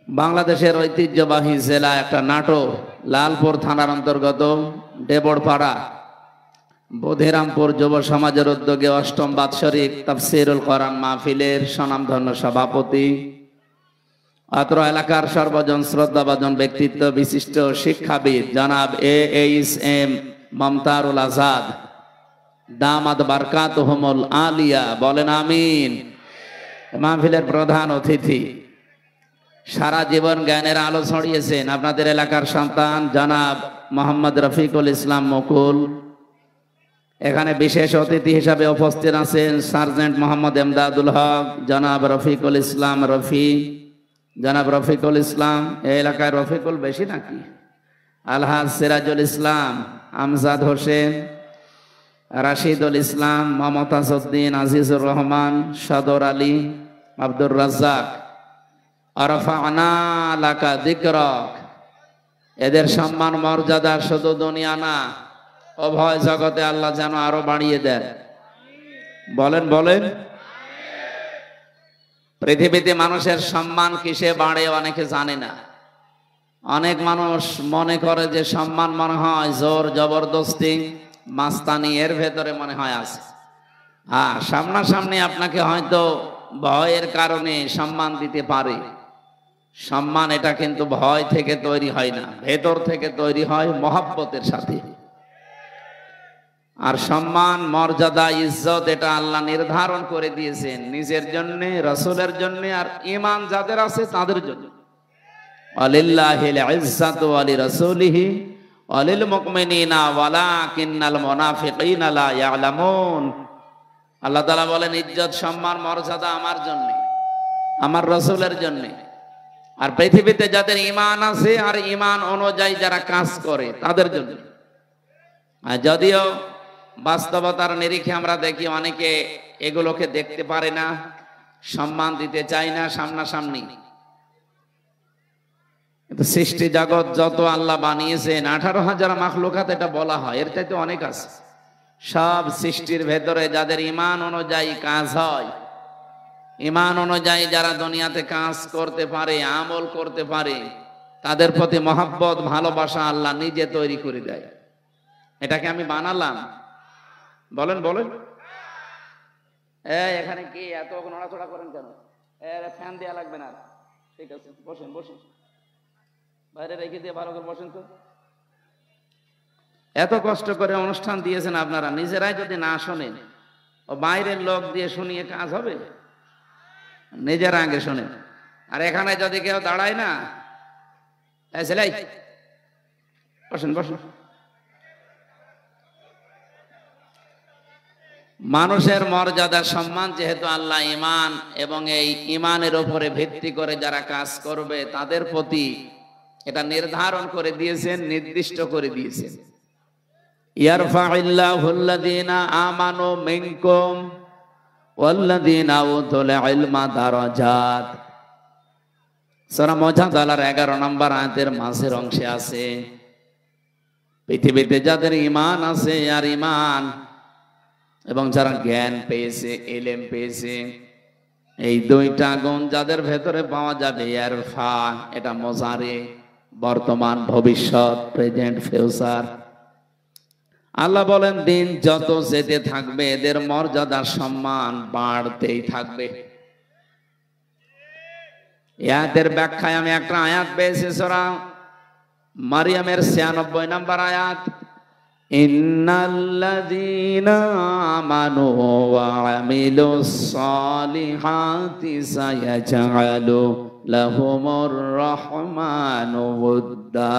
বাংলাদেশের ঐতিহ্যবাহী জেলা একটা নাটোর, লালপুর থানার অন্তর্গত ডেবড়পাড়া বোধেরামপুর যুব সমাজের উদ্যোগে অষ্টম বাৎসরিক তাফসীরুল কোরআন মাহফিলের স্বনামধন্য সভাপতি, অত্র এলাকার সর্বজন শ্রদ্ধাভাজন ব্যক্তিত্ব বিশিষ্ট শিক্ষাবিদ জনাব AHM মমতারুল আজাদ দামাত বারকাতুহুমুল আলিয়া, বলেন আমিন। মাহফিলের প্রধান অতিথি, সারা জীবন জ্ঞানের আলো ছড়িয়েছেন আপনাদের এলাকার সন্তান জনাব মোহাম্মদ রফিকুল ইসলাম মুকুল। এখানে বিশেষ অতিথি হিসাবে উপস্থিত আছেন সার্জেন্ট মোহাম্মদ এমদাদুল হক, জনাব রফিকুল ইসলাম রফি, জনাব রফিকুল ইসলাম। এই এলাকায় রফিকুল বেশি নাকি? আলহাজ সিরাজুল ইসলাম, আমজাদ হোসেন, রাশিদুল ইসলাম, মমতাজ উদ্দিন, আজিজুর রহমান, সদর আলী, আব্দুর রাজ্জাক। আরফানা লাকা যিকরাক। এদের সম্মান মর্যাদা শুধু দুনিয়া না, উভয় জগতে আল্লাহ যেন আরো বাড়িয়ে দেন। বলেন বলেন। পৃথিবীতে মানুষের সম্মান কিসে বাড়ে অনেকে জানে না। অনেক মানুষ মনে করে যে সম্মান মনে হয় জোর জবরদস্তি, মাস্তানি, এর ভেতরে মনে হয় আছে। সামনাসামনি আপনাকে হয়তো ভয়ের কারণে সম্মান দিতে পারে। সম্মান এটা কিন্তু ভয় থেকে তৈরি হয় না, ভেতর থেকে তৈরি হয় মহব্বতের সাথে। আর সম্মান, মর্যাদা, ইজ্জত এটা আল্লাহ নির্ধারণ করে দিয়েছেন নিজের জন্য, রাসূলের জন্য, আর ঈমান যাদের আছে তাদের জন্য। ওয়ালিল্লাহিল ইজ্জাতু ওয়া লিরাসূলিহি ওয়া লিল মুমিনিনা ওয়ালাকিন্নাল মুনাফিকিনা লা ইয়ালামুন। আল্লাহ তাআলা বলেন, ইজ্জত, সম্মান, মর্যাদা আমার জন্য, আমার রাসূলের জন্য, আর পৃথিবীতে যাদের ঈমান আছে আর ঈমান অনুযায়ী যারা কাজ করে তাদের জন্য। আর যদিও বাস্তবতার নিরিখে আমরা দেখি অনেকে এগুলোকে দেখতে পারে না, সম্মান দিতে চায় না সামনাসামনি। কিন্তু সৃষ্টি জগৎ যত আল্লাহ বানিয়েছেন, 18,000 মাখলুকাত এটা বলা হয়, এর চাইতে অনেক আছে। সব সৃষ্টির ভেতরে যাদের ঈমান অনুযায়ী কাজ হয়, ঈমান অনুযায়ী যারা দুনিয়াতে কাজ করতে পারে, আমল করতে পারে, তাদের প্রতি মহব্বত, ভালোবাসা আল্লাহ নিজে তৈরি করে দেয়। এটাকে আমি বানালাম? বলেন বলেন। এখানে কি এত নড়াচড়া করেন কেন? ফ্যান দেওয়া লাগবে না। ঠিক আছে, বসেন বসেন, বাইরে রেখে দিয়ে ভালো করে বসেন তো। এত কষ্ট করে অনুষ্ঠান দিয়েছেন আপনারা, নিজেরাই যদি না শোনেন, ও বাইরের লোক দিয়ে শুনিয়ে কাজ হবে? নিজেরা আগে শোনেন। আর এখানে যদি কেউ দাঁড়ায় না, ছেলে বসেন বসেন। মানুষের মর্যাদা, সম্মান যেহেতু আল্লাহ ঈমান এবং এই ঈমানের উপরে ভিত্তি করে যারা কাজ করবে তাদের প্রতি এটা নির্ধারণ করে দিয়েছেন, নির্দিষ্ট করে দিয়েছেন। ইয়ারফাইল্লাহুল্লাযীনা আমানু মিনকুম ওয়াল্লাযীনা উতুল ইলমা দারাজাত। সূরা মুজাদালার 11 নম্বর আয়াতের মাঝের অংশে আছে, পৃথিবীতে যাদের ঈমান আছে আর ঈমান এবং যারা জ্ঞান পেয়েছে, ইলম পেয়েছে, এই দুইটা গুণ যাদের ভেতরে পাওয়া যাবে। ইয়ারফা এটা মুজারে, বর্তমান, ভবিষ্যৎ, প্রেজেন্ট, ফিউচার। আল্লাহ বলেন, দিন যত যেতে থাকবে এদের মর্যাদা, সম্মান বাড়তেই থাকবে। আয়াতের ব্যাখ্যায় আমি একটা আয়াত পেয়েছি, সূরা মারিয়ামের 96 নম্বর আয়াত, ইন্নাল্লাযীনা আমানু ওয়া আমিলুস সালিহাতি সায়াজআলু লাহুমুর রাহমানু উদ্দা।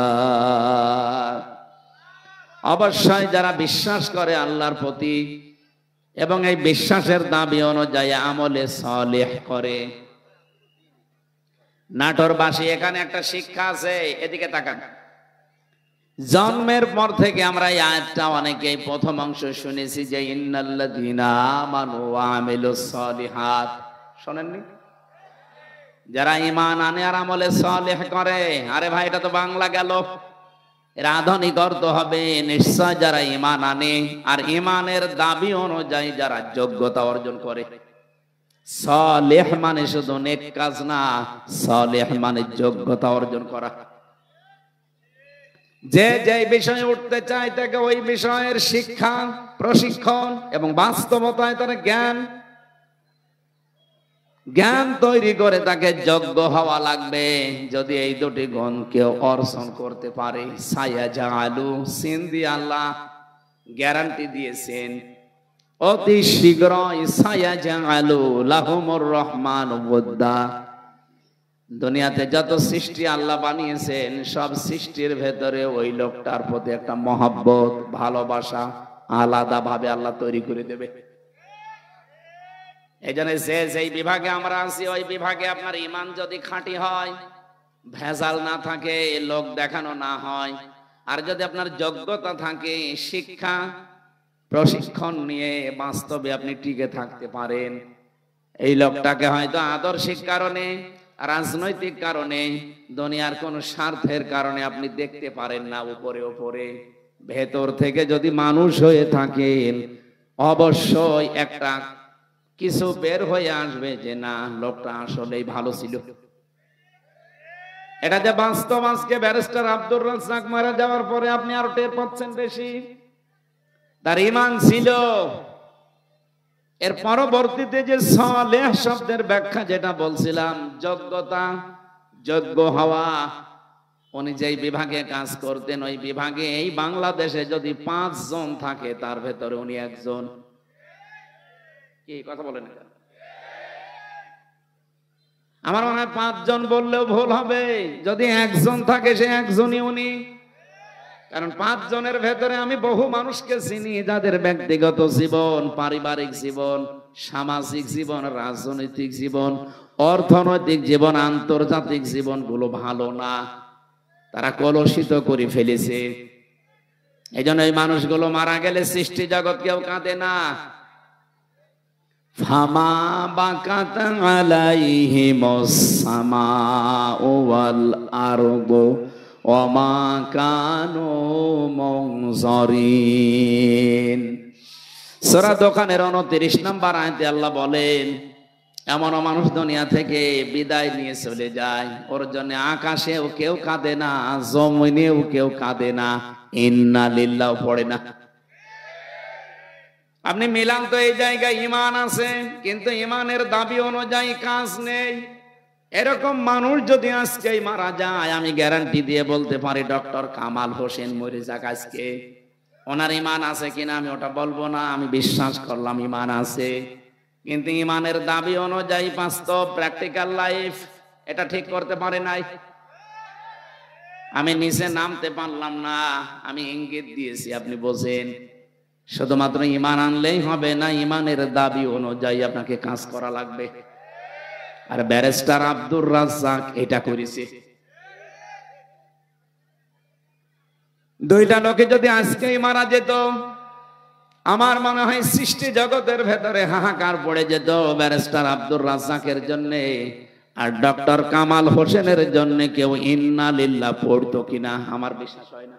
অবশ্যই যারা বিশ্বাস করে আল্লাহর প্রতি এবং এই বিশ্বাসের দাবি অনুযায়ী আমলে সালেহ করে। নাটোরবাসী, এখানে একটা শিক্ষা আছে, এদিকে তাকান। জন্মের পর থেকে আমরা এই আয়াতটা অনেকেই প্রথম অংশ শুনেছি যে ইন্নাল্লাযীনা আমানু ওয়া আমিলুস সালিহাত। শোনেননি? যারা ঈমান আনে আর আমলে সালেহ করে। আরে ভাই, এটা তো বাংলা গেল, এর আধুনিক অর্থ হবে নিশ্চয় যারা ঈমান আনে আর ঈমানের দাবি অনুযায়ী যারা যোগ্যতা অর্জন করে। সালেহ মানে শুধু নেক কাজ না, সালেহ মানে যোগ্যতা অর্জন করা। যে যে বিষয়ে উঠতে চায় তাকে ওই বিষয়ের শিক্ষা, প্রশিক্ষণ এবং বাস্তবতায় তার জ্ঞান তৈরি করে তাকে যোগ্য হওয়া লাগবে। যদি এই দুটি গুণ কেউ অর্জন করতে পারে, সায়াজালু, সিন দিয়ে আল্লাহ গ্যারান্টি দিয়েছেন অতি শীঘ্রই, সায়াজালু লাহুমুর রহমান ওয়াদ্দা। দুনিয়াতে যত সৃষ্টি আল্লাহ বানিয়েছেন, সব সৃষ্টির ভেতরে ওই লোকটার প্রতি একটা মহব্বত, ভালোবাসা আলাদা ভাবে আল্লাহ তৈরি করে দেবে। এই জন্য যেই বিভাগে আমরা আছি, ওই বিভাগে আপনার ঈমান যদি খাঁটি হয়, ভেজাল না থাকে, লোক দেখানো না হয়, আর যদি আপনার যোগ্যতা থাকে, শিক্ষা প্রশিক্ষণ নিয়ে বাস্তবে আপনি টিকে থাকতে পারেন, এই লোকটাকে হয়তো আদর্শিক কারণে, রাজনৈতিক কারণে, দুনিয়ার কোন স্বার্থের কারণে আপনি দেখতে পারেন না উপরে উপরে, ভেতর থেকে যদি মানুষ হয়ে থাকেন, অবশ্যই একটা কিছু বের হয়ে আসবে যে না, লোকটা আসলেই ভালো ছিল। এটা যে বাস্তব। আজকে ব্যারিস্টার আব্দুর রাজ্জাক মারা যাওয়ার পরে আপনি আরো টের পাচ্ছেন বেশি, তার ঈমান ছিল। এর পরবর্তীতে যে সালেহ শব্দের ব্যাখ্যা যেটা বলছিলাম, যোগ্যতা, যোগ্য হওয়া, উনি যেই বিভাগে কাজ করতেন, ওই বিভাগে এই বাংলাদেশে যদি 5 জন থাকে, তার ভেতরে উনি একজন। কি কথা বলেন? আমার মনে হয় 5 জন বললেও ভুল হবে। যদি একজন থাকে, সে একজনই উনি। কারণ 5 জনের ভেতরে আমি বহু মানুষকে চিনি যাদের ব্যক্তিগত জীবন, পারিবারিক জীবন, সামাজিক জীবন, রাজনৈতিক জীবন, অর্থনৈতিক জীবন, আন্তর্জাতিক জীবন গুলো ভালো না, তারা কলুষিত করে ফেলেছে। এই জন্য এই মানুষগুলো মারা গেলে সৃষ্টি জগৎ কেউ কাঁদে না। ফামা বাকাত আলাইহিমুস সামাউ ওয়াল আরদু ওমা কানু মুনজারিন। সূরা দোকানের 29 নম্বর আয়াতে আল্লাহ বলেন, এমন মানুষ দুনিয়া থেকে বিদায় নিয়ে চলে যায়, ওর জন্য আকাশেও কেউ কাঁদে না, জমিনেও কেউ কাঁদে না, ইন্না লিল্লাহ পড়ে না। আপনি মিলান তো এই জায়গায় ঈমান আছে, কিন্তু ঈমানের দাবি অনুযায়ী কাজ নেই। এরকম মানুষ যদি আজকে মারা যায়, আমি গ্যারান্টি দিয়ে বলতে পারি ডক্টর কামাল হোসেন মরে যাক আজকে, ওনার ঈমান আছে কিনা আমি ওটা বলবো না, আমি বিশ্বাস করলাম ঈমান আছে। কিন্তু ঈমানের দাবি অনুযায়ী বাস্তব প্র্যাকটিক্যাল লাইফ এটা ঠিক করতে পারে নাই। আমি নিচে নামতে পারলাম না, আমি ইঙ্গিত দিয়েছি, আপনি বোঝেন। শুধুমাত্র ঈমান আনলেই হবে না, ঈমানের দাবি অনুযায়ী আপনাকে কাজ করা লাগবে। আর ব্যারিস্টার আব্দুর রাজ্জাক এটা করেছে। দুইটা লোকে যদি আজকেই মারা যেত, আমার মনে হয় সৃষ্টি জগতের ভেতরে হাহাকার পড়ে যেত ব্যারিস্টার আব্দুর রাজ্জাকের জন্য, আর ডক্টর কামাল হোসেনের জন্য কেউ ইন্না লিল্লাহ পড়তো কিনা আমার বিশ্বাস হয় না।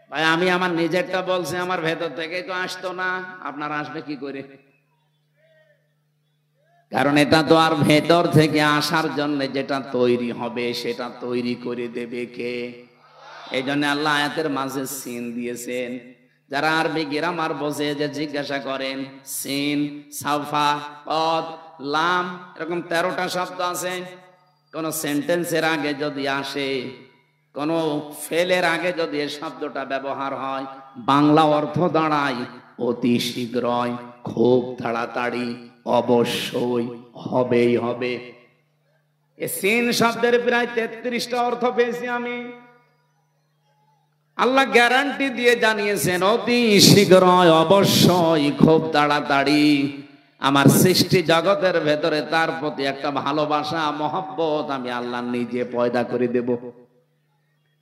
ভাই আমি আমার নিজেরটা বলছি, আমার ভেতর থেকে তো আসতো না, আপনার আসবে কি করে? কারণ এটা তো আর ভেতর থেকে আসার জন্য যেটা তৈরি হবে, সেটা তৈরি করে দেবে কে? এই জন্য আল্লাহ আয়াতের মাঝে সিন দিয়েছেন। যারা আরবি গ্রামার বোঝে যে জিজ্ঞাসা করেন, সিন, সাফা, কদ, লাম, এরকম 13টা শব্দ আছে। কোন সেন্টেন্সের আগে যদি আসে, কোন ফেলের আগে যদি এই শব্দটা ব্যবহার হয়, বাংলা অর্থ দাঁড়ায় অতি শীঘ্রই, খুব তাড়াতাড়ি, অবশ্যই, হবেই হবে। এই সিন শব্দের প্রায় 33টা অর্থ পেয়েছি আমি। আল্লাহ গ্যারান্টি দিয়ে জানিয়েছেন অতি শীঘ্রই, অবশ্যই, খুব তাড়াতাড়ি আমার সৃষ্টি জগতের ভেতরে তার প্রতি একটা ভালোবাসা, মহব্বত আমি আল্লাহ নিজে পয়দা করে দেব।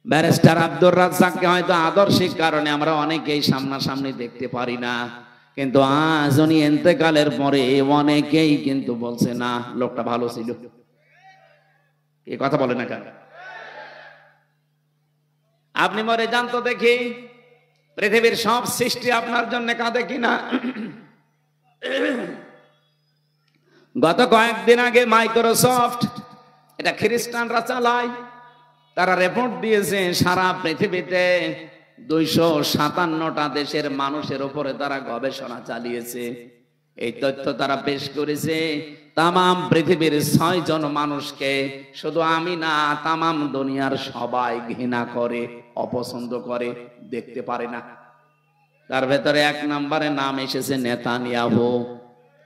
ব্যারিস্টার আব্দুর রাজ্জাককে হয়তো আদর্শিক কারণে আমরা অনেকেই সামনাসামনি দেখতে পারি না, কিন্তু আজ উনি ইন্তেকালের পরে অনেকেই কিন্তু বলছে না লোকটা ভালো ছিল। এই কথা বলে না কেন? আপনি মরে যান তো দেখি, পৃথিবীর সব সৃষ্টি আপনার জন্য কাঁদে কিনা? গত কয়েকদিন আগে মাইক্রোসফট, এটা খ্রিস্টানরা চালায়, তারা রিপোর্ট দিয়েছে সারা পৃথিবীতে 257টা দেশের মানুষের উপরে তারা গবেষণা চালিয়েছে। এই তথ্য তারা পেশ করেছে। তামাম পৃথিবীর 6 জন মানুষকে, শুধু আমি না, তামাম দুনিয়ার সবাই ঘৃণা করে, অপছন্দ করে, দেখতে পারে না। তার ভেতরে 1 নম্বরে নাম এসেছে নেতানিয়াহু।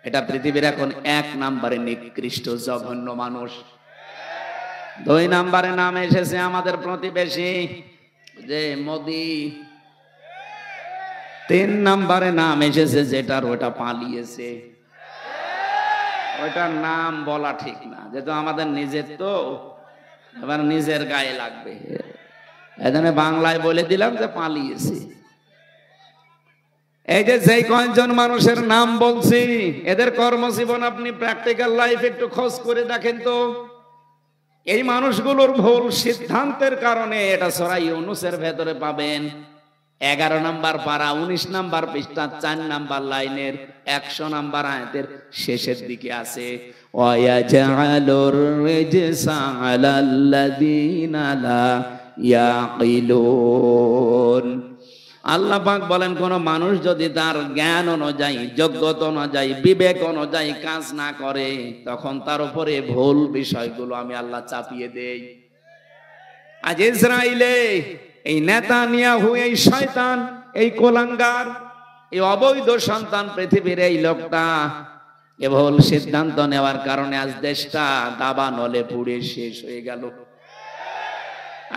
এটা পৃথিবীর এখন 1 নম্বরে নিকৃষ্ট জঘন্য মানুষ। 2 নম্বরে নাম এসেছে আমাদের প্রতিবেশী যে মোদি। 3 নম্বরে নাম এসেছে যেটার ওটা পালিয়েছে, ওইটার নাম বলা ঠিক না, যেহেতু আমাদের নিজের, তো এবার নিজের গায়ে লাগবে, এখানে বাংলায় বলে দিলাম যে পালিয়েছে। এই যে যেই কয়েকজন মানুষের নাম বলছি, এদের কর্মজীবন আপনি প্র্যাকটিক্যাল লাইফ একটু খোঁজ করে দেখেন তো। এই মানুষগুলোর ভুল সিদ্ধান্তের কারণে, এটা সূরা ইউনূসের ভেতরে পাবেন, 11 নম্বর পারা 19 নম্বর পৃষ্ঠা 4 নম্বর লাইনের 100 নম্বর আয়াতের শেষের দিকে আছে, ওয়ায়াজআলুর রিজসা আলাল্লাযীনা লা ইয়াকিলুন। আল্লাহ পাক বলেন, কোন মানুষ যদি তার জ্ঞান অনুযায়ী, যোগ্যতা অনুযায়ী, বিবেক অনুযায়ী কাজ না করে, তখন তার উপরে ভুল বিষয়গুলো আমি আল্লাহ চাপিয়ে দেই। আজ ইসরায়েলে এই নেতানিয়াহু, এই শয়তান, এই কোলাঙ্গার, এই অবৈধ সন্তান পৃথিবীর এই লোকটা এ ভুল সিদ্ধান্ত নেওয়ার কারণে আজ দেশটা দাবানলে পুড়ে শেষ হয়ে গেল।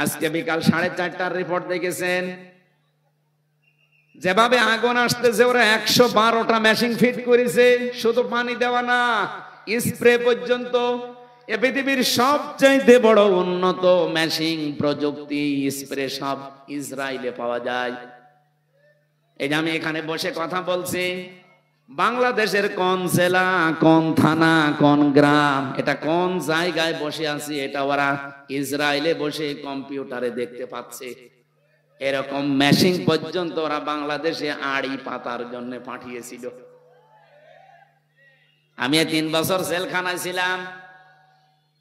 আজকে বিকাল 4:30টার রিপোর্ট দেখেছেন, যেভাবে আগুন আসতেছে, ওরা 112টা মেশিন ফিট করেছে। শুধু পানি দেওয়া না, স্প্রে পর্যন্ত। এ পৃথিবীর সবচাইতে বড় উন্নত মেশিন প্রযুক্তি, স্প্রে সব ইসরায়েলে পাওয়া যায়। এই যে আমি এখানে বসে কথা বলছি, বাংলাদেশের কোন জেলা, কোন থানা, কোন গ্রাম, এটা কোন জায়গায় বসে আছি, এটা ওরা ইসরায়েলে বসে কম্পিউটারে দেখতে পাচ্ছে। এরকম মেশিন পর্যন্ত ওরা বাংলাদেশে আড়ি পাতার জন্য পাঠিয়েছিল। আমি 3 বছর জেলখানায় ছিলাম।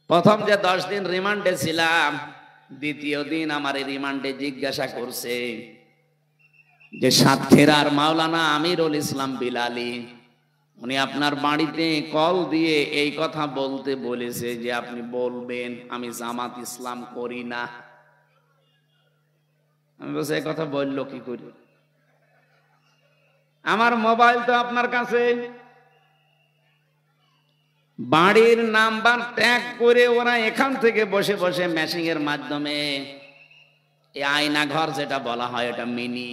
প্রথম যে 10 দিন রিমান্ডে ছিলাম, দ্বিতীয় দিন আমার এই রিমান্ডে জিজ্ঞাসা করছে যে সাতক্ষীরার মাওলানা আমিরুল ইসলাম বিলালী, উনি আপনার বাড়িতে কল দিয়ে এই কথা বলতে বলেছে যে আপনি বলবেন আমি জামাত ইসলাম করি না। আমি বলছি, এই কথা বললো কি করে? আমার মোবাইল তো আপনার কাছে, বাড়ির নাম্বার ট্যাগ করে ওরা এখান থেকে বসে বসে মেশিনের মাধ্যমে, এই আয়না ঘর যেটা বলা হয়, এটা মিনি,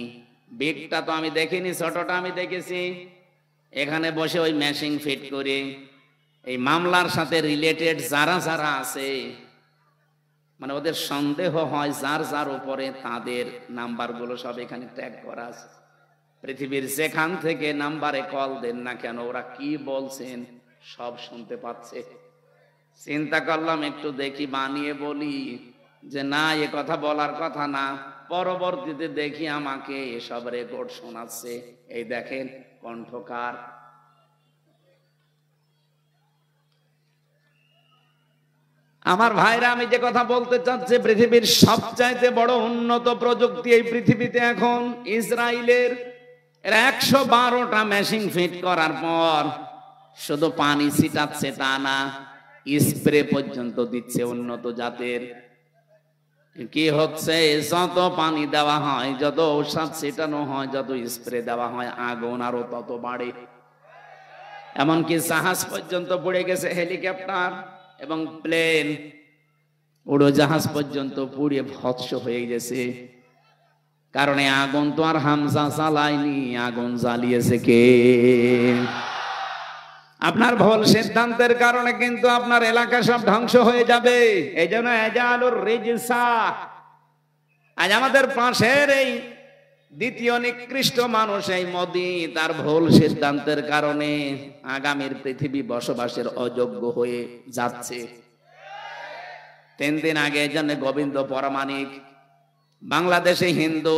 বিগটা তো আমি দেখিনি, ছোটটা আমি দেখেছি। এখানে বসে ওই মেশিন ফিট করে এই মামলার সাথে রিলেটেড যারা যারা আছে, মানে ওদের সন্দেহ হয় যার যার উপরে, তাদের নাম্বারগুলো সব এখানে ট্যাগ করা আছে। পৃথিবীর যেখান থেকে নাম্বারে কল দেন না কেন, ওরা কি বলছেন সব শুনতে পাচ্ছে। চিন্তা করলাম একটু দেখি, বানিয়ে বলি যে না, এ কথা বলার কথা না। পরবর্তীতে দেখি আমাকে এসব রেকর্ড শোনাচ্ছে। এই দেখেন কণ্ঠকার। আমার ভাইরা, আমি যে কথা বলতে চাচ্ছি, পৃথিবীর সবচাইতে বড় উন্নত প্রযুক্তি এই পৃথিবীতে এখন ইসরায়েলের। এরা 112টা মেশিন ফিট করার পর শুধু পানি ছিটাচ্ছে তা না, স্প্রে পর্যন্ত দিচ্ছে উন্নত জাতের। কি হচ্ছে, যত পানি দেওয়া হয়, যত ঔষধ ছিটানো হয়, যত স্প্রে দেওয়া হয়, আগুন আরো তত বাড়ে। এমনকি জাহাজ পর্যন্ত পড়ে গেছে, হেলিকপ্টার এবং প্লেন, উড়োজাহাজ পর্যন্ত পুড়ে ভস্ম হয়ে গেছে। কারণ আগুন তো আর হামজা জ্বালায়নি, আগুন জ্বালিয়েছে কে? আপনার ভুল সিদ্ধান্তের কারণে কিন্তু আপনার এলাকা সব ধ্বংস হয়ে যাবে। এই জন্য এজালুর রিজসা, আজ আমাদের পাশের এই দ্বিতীয় নিকৃষ্ট মানুষ এই মোদি, তার ভুল সিদ্ধান্তের কারণে আগামীর পৃথিবী বসবাসের অযোগ্য হয়ে যাচ্ছে। 3 দিন আগে এই জন্য গোবিন্দ পরামানিক, বাংলাদেশে হিন্দু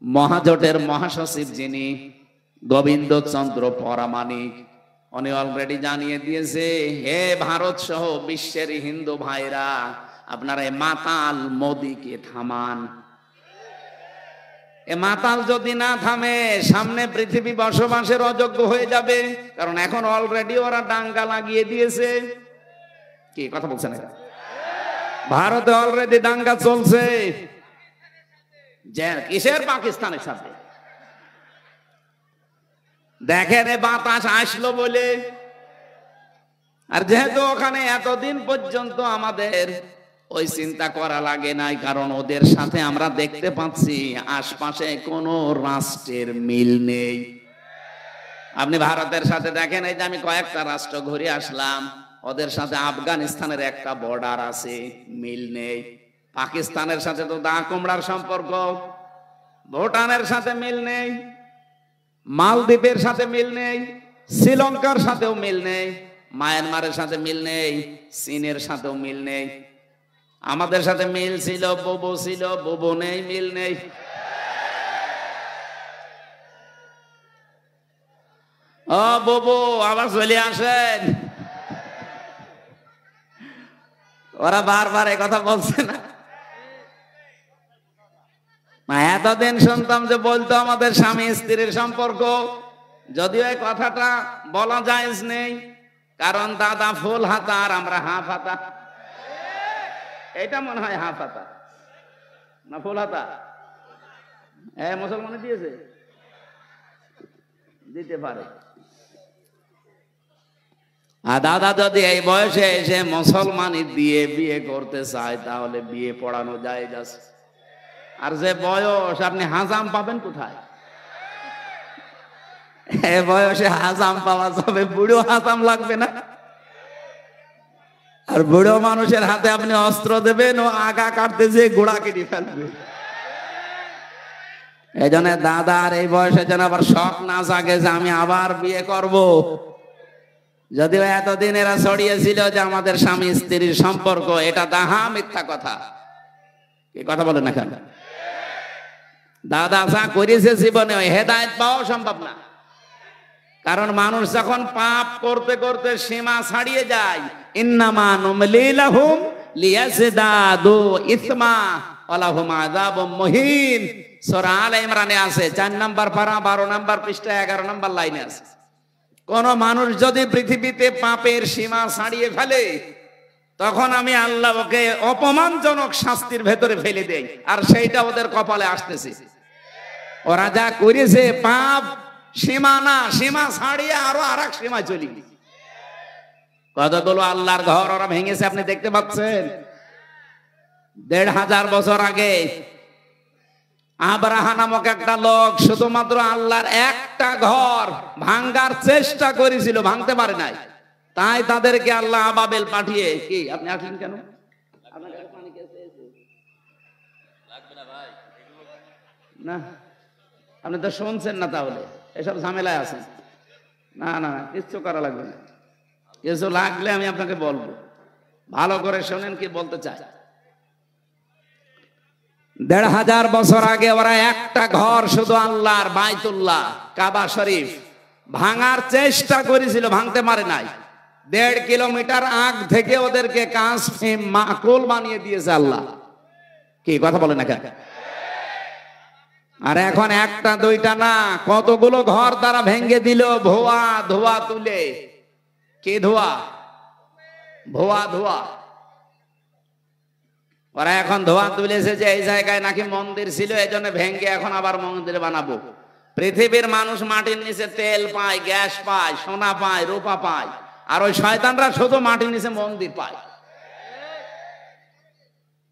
মহাজোটের মহাসচিব যিনি গোবিন্দ চন্দ্র পরামানিক, উনি অলরেডি জানিয়ে দিয়েছে, হে ভারত সহ বিশ্বের হিন্দু ভাইরা, আপনারা এই মাতাল মোদিকে থামান। এ মাতাল যদি না থামে, সামনে পৃথিবী বসবাসের অযোগ্য হয়ে যাবে। কারণ এখন অলরেডি ওরা ডাঙ্গা লাগিয়ে দিয়েছে। কি কথা বলছেন? ভারতে অলরেডি দাঙ্গা চলছে। কিসের? পাকিস্তানের সাথে। দেখেন বাতাস আসলো বলে। আর যেহেতু ওখানে এতদিন পর্যন্ত আমাদের ওই চিন্তা করা লাগে নাই, কারণ ওদের সাথে আমরা দেখতে পাচ্ছি আশপাশে কোনো রাষ্ট্রের মিল নেই। আপনি ভারতের সাথে দেখেন, এই যে আমি কয়েকটা রাষ্ট্র ঘুরে আসলাম, ওদের সাথে আফগানিস্তানের একটা বর্ডার আছে, মিল নেই। পাকিস্তানের সাথে তো দা কুমড়ার সম্পর্ক। ভুটানের সাথে মিল নেই, মালদ্বীপের সাথে মিল নেই, শ্রীলঙ্কার সাথেও মিল নেই, মায়ানমারের সাথে মিল নেই, চীনের সাথেও মিল নেই। আমাদের সাথে মিল ছিল, বুবু ছিল, বুবু নেই, মিল নেই। ও বুবু, আবার চলে আসেন। ওরা বারবার এই কথা বলছে না? এতদিন শুনতাম যে বলতো আমাদের স্বামী স্ত্রীর সম্পর্ক, যদিও এই কথাটা বলা জায়েজ নেই, কারণ দাদা ফুল হাতা আর আমরা হাফ হাতা। এটা মনে হয় হাফ হাতা না ফুল হাতা? মুসলমানে দিয়েছে, দিতে পারে। আর দাদা যদি এই বয়সে এসে মুসলমানি দিয়ে বিয়ে করতে চায়, তাহলে বিয়ে পড়ানো যায় যাচ্ছে। আর যে বয়স, আপনি হাজাম পাবেন কোথায়? এ বয়সে হাজাম পাওয়া যাবে? বুড়ো হাজাম লাগবে না? আর বুড়ো মানুষের হাতে আপনি অস্ত্র দেবেন, ও আগা কাটতে যে গোড়া কেটে ফেলবে। এই জন্য দাদার এই বয়সে যেন আবার শখ না জাগে যে আমি আবার বিয়ে করব। যদিও এতদিন এরা ছড়িয়েছিল যে আমাদের স্বামী স্ত্রীর সম্পর্ক, এটা দাহা মিথ্যা কথা। এই কথা বলে না কেন? দাদা যা করেছে জীবনে, ওই হেদায়েত পাওয়া সম্ভব না। কারণ মানুষ যখন পাপ করতে করতে সীমা ছাড়িয়ে যায়, ইন্নামা নুমলি লাহুম লিয়াজদাদু ইসমা ওয়া লাহুম আযাবুম মুহিন। সূরা আলে ইমরানে আছে, 4 নম্বর পারা 12 নম্বর পৃষ্ঠা 11 নম্বর লাইনে আছে। কোন মানুষ যদি পৃথিবীতে পাপের সীমা ছাড়িয়ে ফেলে, তখন আমি আল্লাহ ওকে অপমানজনক শাস্তির ভেতরে ফেলে দেই, আর সেইটা ওদের কপালে আসতেছে। ওরা যা করেছে পাপ সীমা না, সীমা ছাড়িয়ে আরো আরেক সীমা চলে গেছে। কতগুলো আল্লাহর ঘর ওরা ভেঙেছে, আপনি দেখতে পাচ্ছেন। 1500 বছর আগে আব্রাহা নামক একটা লোক শুধুমাত্র আল্লাহর একটা ঘর ভাঙার চেষ্টা করেছিল, ভাঙতে পারে নাই। তাই তাদেরকে আল্লাহ আবাবেল পাঠিয়ে, কি আপনি আসলেন কেন? না, আপনি তো শুনছেন না, তাহলে এসব ঝামেলায় আছেন। না না, কিচ্ছু করা লাগবে না। কিছু লাগলে আমি আপনাকে বলবো, ভালো করে শোনেন কি বলতে চাই। 1500 বছর আগে ওরা একটা ঘর শুধু আল্লাহর বাইতুল্লাহ কাবা শরীফ ভাঙার চেষ্টা করেছিল, ভাঙতে পারে নাই। 1.5 কিলোমিটার আগ থেকে ওদেরকে কাঁচে মাকল বানিয়ে দিয়েছে আল্লাহ। কি কথা বলে না কেন? আর এখন একটা দুইটা না, কতগুলো ঘর তারা ভেঙে দিল ধোয়া ধোয়া তুলে। কি ধোয়া? ভোয়া ধোয়া। ওরা এখন ধোয়া তুলেছে যে এই জায়গায় নাকি মন্দির ছিল, এই জন্য ভেঙে এখন আবার মন্দির বানাবো। পৃথিবীর মানুষ মাটির নিচে তেল পায়, গ্যাস পায়, সোনা পায়, রূপা পায়, আর ওই শয়তানরা শুধু মাটির নিচে মন্দির পায়।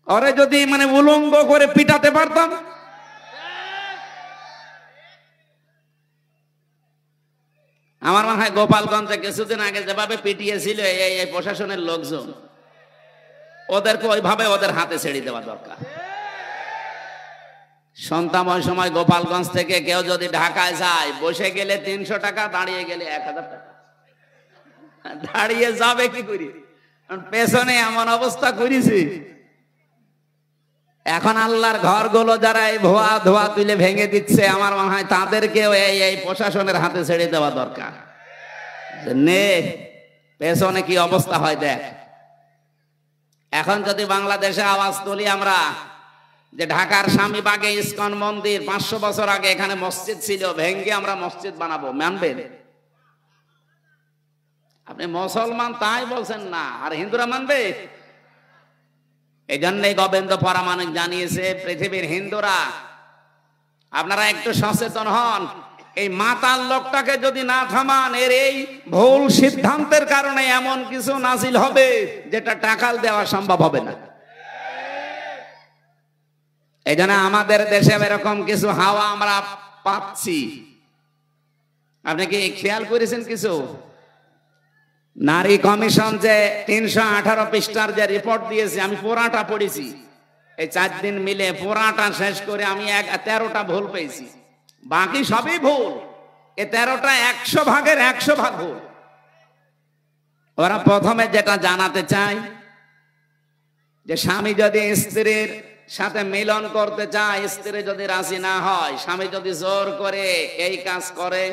ওরে যদি উলঙ্গ করে পিটাতে পারতাম। আমার মনে হয় গোপালগঞ্জে কিছুদিন আগে যেভাবে পিটিয়েছিল এই প্রশাসনের লোকজন, ওদেরকে ওইভাবে ওদের হাতে ছেড়ে দেওয়া দরকার। সন্তান ওই সময় গোপালগঞ্জ থেকে কেউ যদি ঢাকায় যায়, বসে গেলে 300 টাকা, দাঁড়িয়ে গেলে 1000 টাকা। দাঁড়িয়ে যাবে কি করি, পেছনে এমন অবস্থা করেছি। এখন আল্লাহর ঘরগুলো যারা এই ভুয়া ধোয়া তুলে ভেঙে দিচ্ছে, আমার মনে হয় তাদেরকেও এই প্রশাসনের হাতে ছেড়ে দেওয়া দরকার। নে পেছনে কি অবস্থা হয় দেখ। এখন যদি বাংলাদেশে আওয়াজ তুলি আমরা যে ঢাকার স্বামীবাগে ইসকন মন্দির 500 বছর আগে এখানে মসজিদ ছিল, ভেঙ্গে আমরা মসজিদ বানাবো, মানবেন? আপনি মুসলমান তাই বলছেন না, আর হিন্দুরা মানবে? এই জন্যই গোবিন্দ পরামানিক জানিয়েছে পৃথিবীর হিন্দুরা আপনারা একটু সচেতন হন। এই মাতাল লোকটাকে যদি না থামান, এর এই ভুল সিদ্ধান্তের কারণে এমন কিছু নাজিল হবে যেটা টাকাল দেওয়া সম্ভব হবে না। এই জন্য আমাদের দেশে এরকম কিছু হাওয়া আমরা পাচ্ছি। আপনি কি খেয়াল করেছেন কিছু? নারী কমিশন যে 318 পৃষ্ঠার যে রিপোর্ট দিয়েছে, আমি পুরাটা পড়েছি এই 4 দিন মিলে, পুরাটা শেষ করে আমি 13টা ভুল পেয়েছি, বাকি সবই ভুল। এই 13টা 100 ভাগের 100 ভাগ ভুল। ওরা প্রথমে যেটা জানাতে চায় যে স্বামী যদি স্ত্রীর সাথে মিলন করতে চায়, স্ত্রী যদি রাজি না হয়, স্বামী যদি জোর করে এই কাজ করে,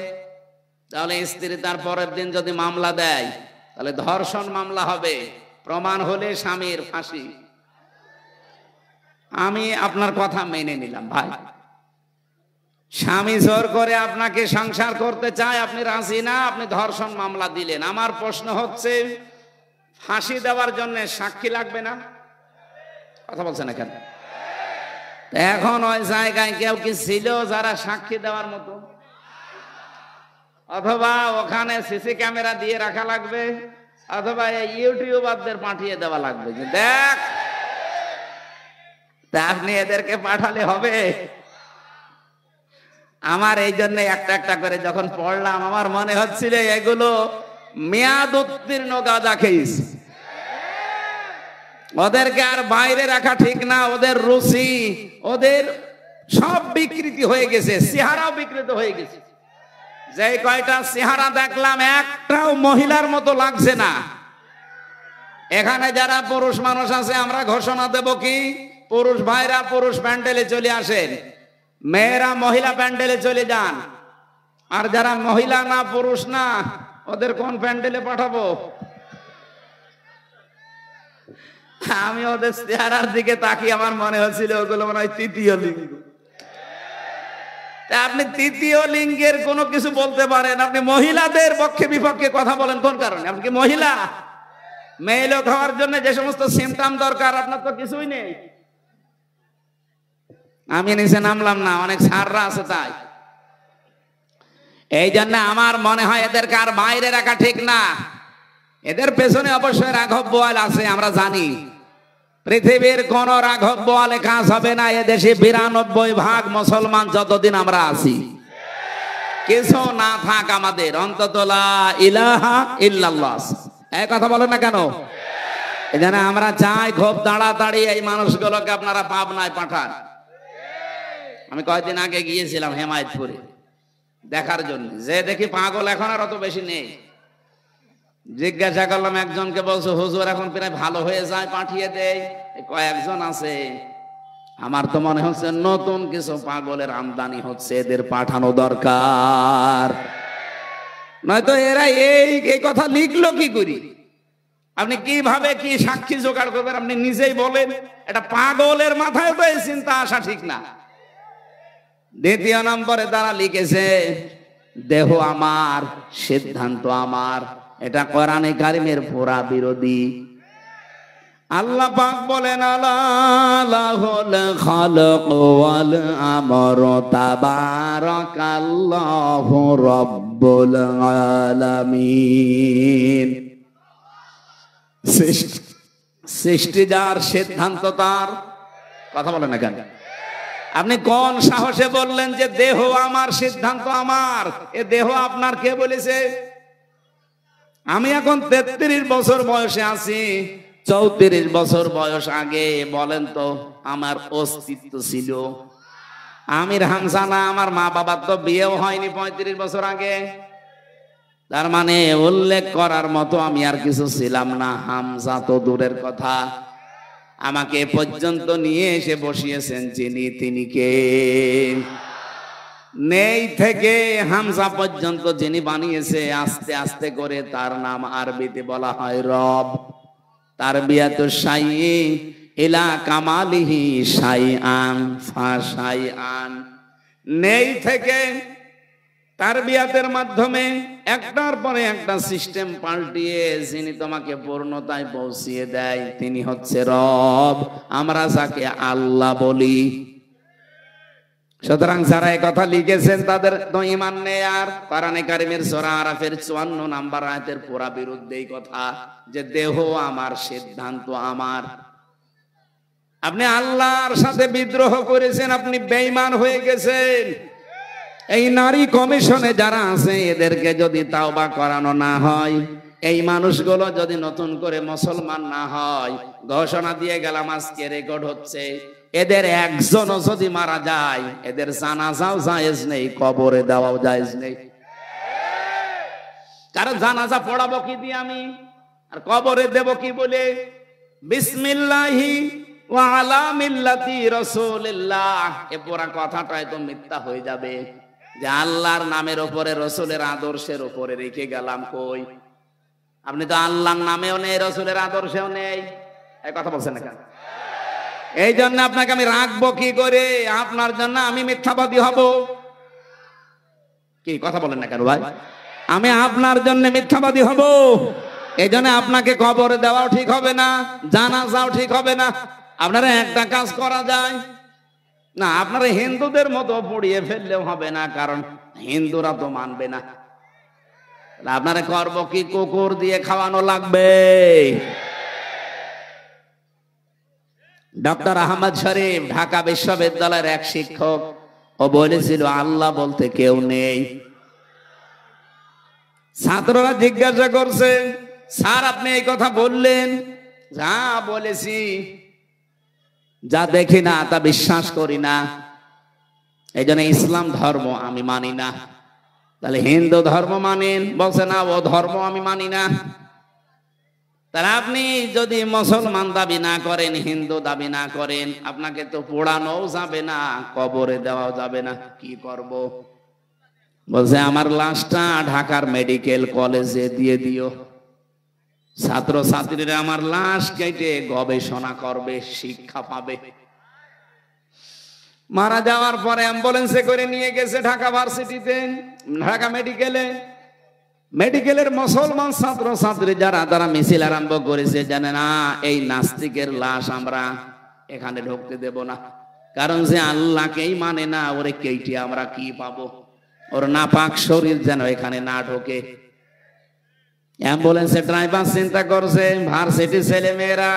তাহলে স্ত্রী তার পরের দিন যদি মামলা দেয় তাহলে ধর্ষণ মামলা হবে, প্রমাণ হলে স্বামীর ফাঁসি। আমি আপনার কথা মেনে নিলাম ভাই, স্বামী জোর করে আপনাকে সংসার করতে চায়, আপনি রাজি না, আপনি ধর্ষণ মামলা দিলেন। আমার প্রশ্ন হচ্ছে, ফাঁসি দেওয়ার জন্য সাক্ষী লাগবে না? কথা বলছেন না কেন? এখন ওই জায়গায় কেউ কি ছিল যারা সাক্ষী দেওয়ার মতো? অথবা ওখানে সিসি ক্যামেরা দিয়ে রাখা লাগবে, অথবা ইউটিউবারদের পাঠিয়ে দেওয়া লাগবে যে দেখ। তা আপনি এদেরকে পাঠালে হবে? আমার এই জন্য একটা একটা করে যখন পড়লাম, আমার মনে হচ্ছিল এগুলো মেয়াদ উত্তীর্ণ গাঁজা খেয়েছে। ওদেরকে আর বাইরে রাখা ঠিক না, ওদের রুচি, ওদের সব বিকৃতি হয়ে গেছে, চেহারাও বিকৃত হয়ে গেছে। যে কয়টা চেহারা দেখলাম একটাও মহিলার মতো লাগছে না। এখানে যারা পুরুষ মানুষ আছে, আমরা ঘোষণা দেব কি, পুরুষ ভাইরা পুরুষ প্যান্ডেলে চলে আসেন, মেয়েরা মহিলা প্যান্ডেলে চলে যান। আর যারা মহিলা না পুরুষ না, ওদের কোন প্যান্ডেলে পাঠাবো? আমি ওদের চেহারার দিকে তাকিয়ে আমার মনে হচ্ছিল ওগুলো মনে হয় তৃতীয় লিঙ্গ। আপনি তৃতীয় লিঙ্গের কোনো কিছু বলতে পারেন, আপনি মহিলাদের পক্ষে বিপক্ষে কথা বলেন কোন কারণে? আপনি কি মহিলা? মেয়ে লোক হওয়ার জন্য যে সমস্ত সিমটম দরকার আপনার তো কিছুই নেই। আমি নিচে নামলাম না, অনেক সাররা আছে তাই। এই জন্য আমার মনে হয় এদেরকে আর বাইরে রাখা ঠিক না। এদের পেছনে অবশ্যই রাঘব বোয়াল আছে, আমরা জানি। পৃথিবীর কোন রাঘব বোয়ালে কাজ হবে না। এদেশে 92% মুসলমান যতদিন আমরা আছি। কিছু না থাক আমাদের, অন্তত লা ইলাহা ইল্লাল্লাহ, এই কথা বলেন না কেন? এই জন্য আমরা চাই খুব তাড়াতাড়ি এই মানুষগুলোকে আপনারা পাবনায় পাঠান। আমি কয়েকদিন আগে গিয়েছিলাম হেমায়তপুরে দেখার জন্য, যে দেখি পাগল এখন আর অত বেশি নেই। জিজ্ঞাসা করলাম একজনকে, বলছো হুজুর এখন প্রায় ভালো হয়ে যায়, পাঠিয়ে দেয়। কয়েকজন আছে, আমার তো মনে হচ্ছে নতুন কিছু পাগলের আমদানি হচ্ছে, এদের পাঠানো দরকার। নয়তো এরা এই কথা লিখলো কি করি? আপনি কিভাবে কি সাক্ষী জোগাড় করবেন? আপনি নিজেই বলেন। এটা পাগলের মাথায় তো এই চিন্তা আসা ঠিক না। দ্বিতীয় নম্বরে তারা লিখেছে দেহ আমার, সিদ্ধান্ত আমার। এটা কোরআনে কারিমের পুরা বিরোধী। আল্লাহ পাক বলেন আলাহুল খালক ওয়াল আমর তাবারাকাল্লাহু রাব্বুল আলামিন। সৃষ্টি যার, সিদ্ধান্ত তার। কথা বলেন না কেন? আপনি কোন সাহসে বললেন যে দেহ আমার, সিদ্ধান্ত আমার? এ দেহ আপনার কে বলেছে? আমি এখন 33 বছর বয়সে আছি, 34 বছর বয়স আগে বলেন তো আমার অস্তিত্ব ছিল? আমির হামজা না, আমার মা বাবার তো বিয়েও হয়নি 35 বছর আগে। তার মানে উল্লেখ করার মতো আমি আর কিছু ছিলাম না। হামজা তো দূরের কথা, আমাকে পর্যন্ত নিয়ে এসে বসিয়েছেন যিনি, তিনি কে? নেই থেকে হামজা পর্যন্ত যিনি বানিয়েছে আস্তে আস্তে করে তার নাম আরবিতে বলা হয় রব। তারবিয়াতুশ শাইই ইলা কামালিহি শাইআন ফাশাইআন। নেই থেকে তারবিয়াতের মাধ্যমে একটার পরে একটা সিস্টেম পাল্টিয়ে যিনি তোমাকে পূর্ণতায় পৌঁছিয়ে দেয় তিনি হচ্ছে রব, আমরা যাকে আল্লাহ বলি। সুতরাং যারা এই কথা লিখেছেন তাদের তো ঈমান নেই। আর কোরআনে কারীমের সূরা আরাফের 54 নম্বর আয়াতের পুরা বিরুদ্ধে এই কথা যে দেহ আমার, সিদ্ধান্ত আমার। আপনি আল্লাহর সাথে বিদ্রোহ করেছেন, আপনি বেঈমান হয়ে গেছেন। এই নারী কমিশনে যারা আছে এদেরকে যদি তাওবা করানো না হয়, এই মানুষগুলো যদি নতুন করে মুসলমান না হয়, ঘোষণা দিয়ে গেলাম আজকে রেকর্ড হচ্ছে, এদের একজনও যদি মারা যায় এদের জানাজাও জায়েজ নেই, কবরে দেওয়াও জায়েজ নেই। কারণ জানাজা পড়াবো কি দিয়ে আমি, আর কবরে দেব কি বলে? বিসমিল্লাহি ওয়া আলা মিল্লাতি রাসূলিল্লাহ, এ পুরা কথাটাই তো মিথ্যা হয়ে যাবে যে আল্লাহর নামের উপরে, রসুলের আদর্শের উপরে রেখে গেলাম। কই, আপনি তো আল্লাহর নামেও নেই, রসুলের আদর্শেও নেই, এই কথা বলছেন না কেন? এই জন্য আপনাকে আমি রাখবো কি করে? আপনার জন্য আমি মিথ্যাবাদী হব? কি কথা বলেন না কেন ভাই? আমি আপনার জন্য মিথ্যাবাদী হব? এই জন্য আপনাকে কবরে দেওয়াও ঠিক হবে না, জানাজাও ঠিক হবে না। আপনারা একটা কাজ করা যায় না, আপনারা হিন্দুদের মতো পুড়িয়ে ফেললেও হবে না, কারণ হিন্দুরা তো মানবে না। আপনারা করব কি? কুকুর দিয়ে খাওয়ানো লাগবে। ডক্টর আহমদ শরীফ ঢাকা বিশ্ববিদ্যালয়ের এক শিক্ষক, ও বলেছিল আল্লাহ বলতে কেউ নেই। ছাত্ররা জিজ্ঞাসা করছে, স্যার আপনি এই কথা বললেন? যা বলেছি, যা দেখি না তা বিশ্বাস করি না, এই জন্য ইসলাম ধর্ম আমি মানি না। তাহলে হিন্দু ধর্ম মানেন? বলছে না, ও ধর্ম আমি মানি না। তাহলে আপনি যদি মুসলমান দাবি না করেন, হিন্দু দাবি না করেন, আপনাকে তো পোড়ানোও যাবে না, কবরে দেওয়াও যাবে না, কি করব? বলছে আমার লাশটা ঢাকার মেডিকেল কলেজে দিয়ে দিও, ছাত্র ছাত্রীরা আমার লাশ কেটে গবেষণা করবে, শিক্ষা পাবে। মারা যাওয়ার পরে অ্যাম্বুলেন্সে করে নিয়ে গেছে ঢাকা ভার্সিটিতে, ঢাকা মেডিকেলে। মেডিকেলের মুসলমান ছাত্র ছাত্রী যারা, তারা মিছিল আরম্ভ করেছে, জানে না এই নাস্তিকের লাশ আমরা এখানে ঢুকতে দেব না, কারণ যে আল্লাহকেই মানে না, ওরে কেটে আমরা কি পাবো? ওর নাপাক শরীর যেন এখানে না ঢোকে। অ্যাম্বুলেন্সের ড্রাইভার চিন্তা করছে, ভার্সিটি ছেলে মেয়েরা,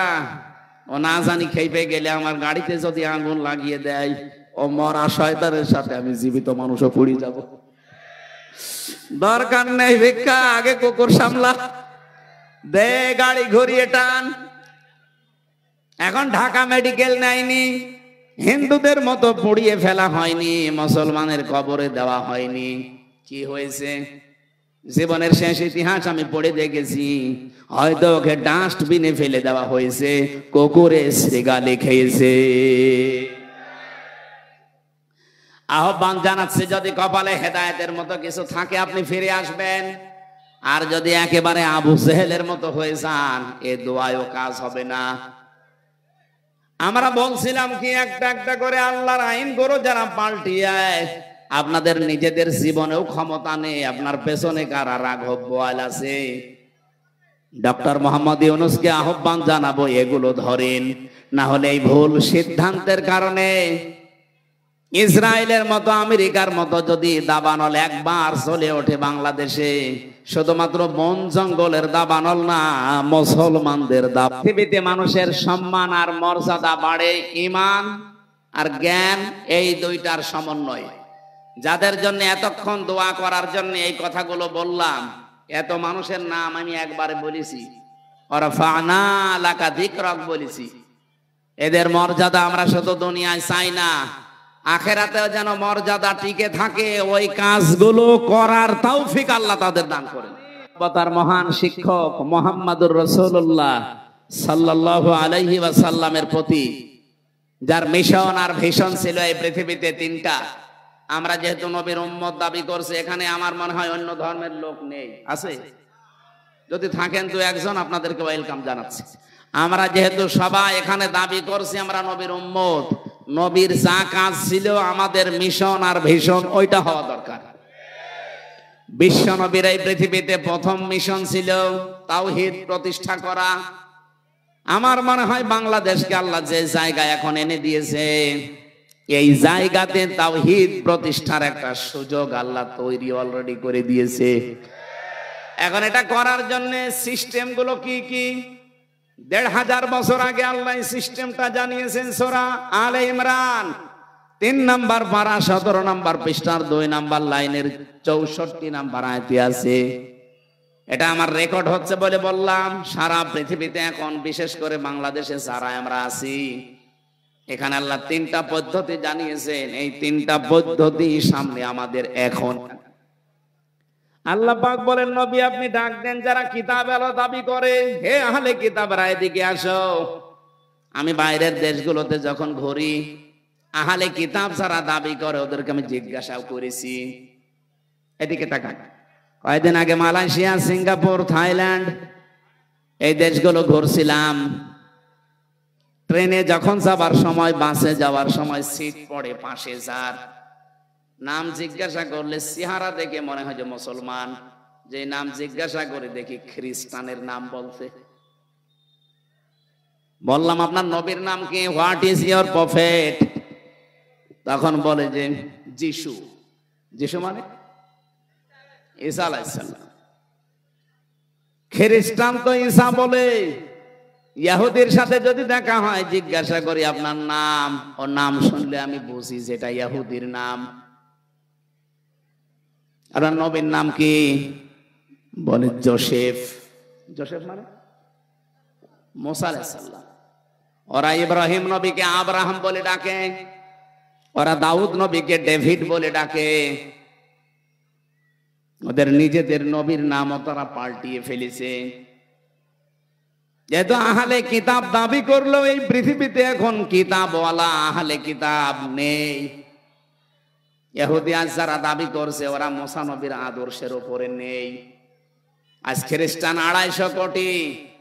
ও না জানি খেপে গেলে আমার গাড়িতে যদি আগুন লাগিয়ে দেয়, ও মরা শয়তানের সাথে আমি জীবিত মানুষও পুড়ে যাব। দরকার নেই ভিক্ষা, আগে কুকুর সামলা, দে গাড়ি ঘুরিয়ে টান। এখন ঢাকা মেডিকেল নেয়নি, হিন্দুদের মতো পুড়িয়ে ফেলা হয়নি, মুসলমানের কবরে দেওয়া হয়নি। কি হয়েছে? জীবনের শেষ ইতিহাস আমি পড়ে দেখেছি, হয়তো ওকে ডাস্টবিনে ফেলে দেওয়া হয়েছে, কুকুরে শ্রীগালে খেয়েছে। আহ্বান জানাচ্ছে, যদি কপালে হেদায়েতের মতো কিছু থাকে আপনি ফিরে আসবেন, আর যদি একেবারে আবু জেহেলের মতো হয়ে যান, এ দোয়ায়ও কাজ হবে না। আমরা বলছিলাম কি, একটা একটা করে আল্লাহর আইন গুলো যারা পাল্টিয়ে, আপনাদের নিজেদের জীবনেও ক্ষমতা নেই, আপনার পেছনে কারা রাঘব বোয়াল আছে। ডক্টর মোহাম্মদ ইউনূসকে আহ্বান জানাবো, এগুলো ধরেন, না হলে এই ভুল সিদ্ধান্তের কারণে ইসরায়েলের মতো, আমেরিকার মতো যদি দাবানল একবার চলে ওঠে বাংলাদেশে, শুধুমাত্র বন জঙ্গলের দাবানল না, মুসলমানদের দাব। পৃথিবীতে মানুষের সম্মান আর মর্যাদা বাড়ে ঈমান আর জ্ঞান, এই দুইটার সমন্বয়। যাদের জন্য এতক্ষণ দোয়া করার জন্য এই কথাগুলো বললাম, এত মানুষের নাম আমি একবারে বলেছি, ওয়ারফা'না লাকা যিকরাক বলেছি। এদের মর্যাদা আমরা শুধু দুনিয়ায় চাই না, আখেরাতেও যেন মর্যাদা টিকে থাকে, ওই কাজগুলো করার তৌফিক আল্লাহ তাদের দান করেন। তার মহান শিক্ষক মুহাম্মদুর রাসূলুল্লাহ সাল্লাল্লাহু আলাইহি ওয়াসাল্লামের প্রতি যার মিশন আর ভিশন ছিল এই পৃথিবীতে তিনটা, আমরা যেহেতু নবীর উম্মত দাবি করছি, এখানে আমার মনে হয় অন্য ধর্মের লোক নেই, আছে? যদি থাকেন তো একজন, আপনাদেরকে ওয়েলকাম জানাচ্ছি। আমরা যেহেতু সবাই এখানে দাবি করছি আমরা নবীর উম্মত, নবীর যা কাজ ছিল আমাদের মিশন আর ভিশন ওইটা হওয়া দরকার। বিশ্ব নবীর এই পৃথিবীতে প্রথম মিশন ছিল তাওহীদ প্রতিষ্ঠা করা। আমার মনে হয় বাংলাদেশকে আল্লাহ যে জায়গায় এখন এনে দিয়েছে, এই জায়গাতে তাওহীদ প্রতিষ্ঠার একটা সুযোগ আল্লাহ তৈরি অলরেডি করে দিয়েছে। এখন এটা করার জন্য সিস্টেম গুলো কি কি, ১৫০০ বছর আগে আল্লাহ সিস্টেমটা জানিয়েছেন সূরা আলে ইমরান ৩ নম্বর পারা ১৭ নম্বর পৃষ্ঠার ২ নম্বর লাইনের ৬৪ নম্বর আয়াতে আছে। এটা আমার রেকর্ড হচ্ছে বলে বললাম। সারা পৃথিবীতে এখন বিশেষ করে বাংলাদেশে যারা আমরা আছি, এখানে আল্লাহ ৩টা পদ্ধতি জানিয়েছেন। এই ৩টা পদ্ধতি সামনে আমাদের এখন। আল্লাহ পাক বলেন, নবী আপনি ডাক দেন যারা কিতাব আলো দাবি করে, হে আহলে কিতাবরা এদিকে আসো। আমি বাইরের দেশগুলোতে যখন ঘুরি, আহলে কিতাব যারা দাবি করে ওদেরকে আমি জিজ্ঞাসাও করেছি। এদিকে তাকান, কয়েকদিন আগে মালয়েশিয়া, সিঙ্গাপুর, থাইল্যান্ড এই দেশগুলো ঘুরছিলাম। ট্রেনে যখন যাবার সময়, বাসে যাওয়ার সময় সিট পড়ে পাশে যার নাম জিজ্ঞাসা করলে চেহারা দেখে মনে হয় যে মুসলমান, যে নাম জিজ্ঞাসা করে দেখি খ্রিস্টানের নাম বলছে। বললাম আপনার নবীর নাম কি, হোয়াট ইজ ইয়োর প্রফেট? তখন বলে যে যিশু। যিশু মানে ঈসা আলাইহিস সালাম। খ্রিস্টান তো ঈসা বলে। ইহুদির সাথে যদি দেখা হয় জিজ্ঞাসা করি আপনার নাম, ও নাম শুনলে আমি বুঝি যেটা ইহুদির নাম। আপনার নবীর নাম কি? বলে জোসেফ। জোসেফ মানে মুসা আলাইহিস সালাম। ওরা ইব্রাহিম নবীকে আব্রাহাম বলে ডাকে, ওরা দাউদ নবীকে ডেভিড বলে ডাকে। ওদের নিজেদের নবীর নামও তারা পাল্টিয়ে ফেলেছে। যেহেতু আহলে কিতাব দাবি করলো, এই পৃথিবীতে এখন কিতাবওয়ালা আহলে কিতাব নেই। ইহুদি আজ যারা দাবি করছে ওরা মুসা নবীর আদর্শের উপরে নেই। আজ খ্রিস্টান ২৫০ কোটি,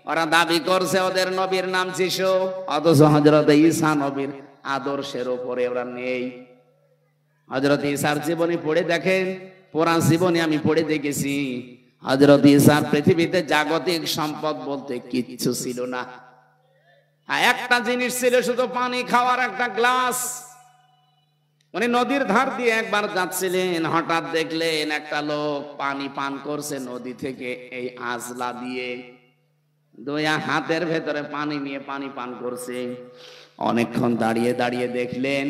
ওরা দাবি করছে ওদের নবীর নাম যিশু, অথচ হযরত ঈসা নবীর আদর্শের উপরে ওরা নেই। হযরত ঈসার জীবনী পড়ে দেখেন, পুরাণ জীবনী আমি পড়ে দেখেছি। হযরত ঈসার পৃথিবীতে জাগতিক সম্পদ বলতে কিচ্ছু ছিল না। একটা জিনিস ছিল, শুধু পানি খাওয়ার একটা গ্লাস। উনি নদীর ধার দিয়ে একবার যাচ্ছিলেন, হঠাৎ দেখলেন একটা লোক পানি পান করছে নদী থেকে এই আজলা দিয়ে। ২ হাতের ভেতরে পানি নিয়ে পানি পান করছে। অনেকক্ষণ দাঁড়িয়ে দাঁড়িয়ে দেখলেন,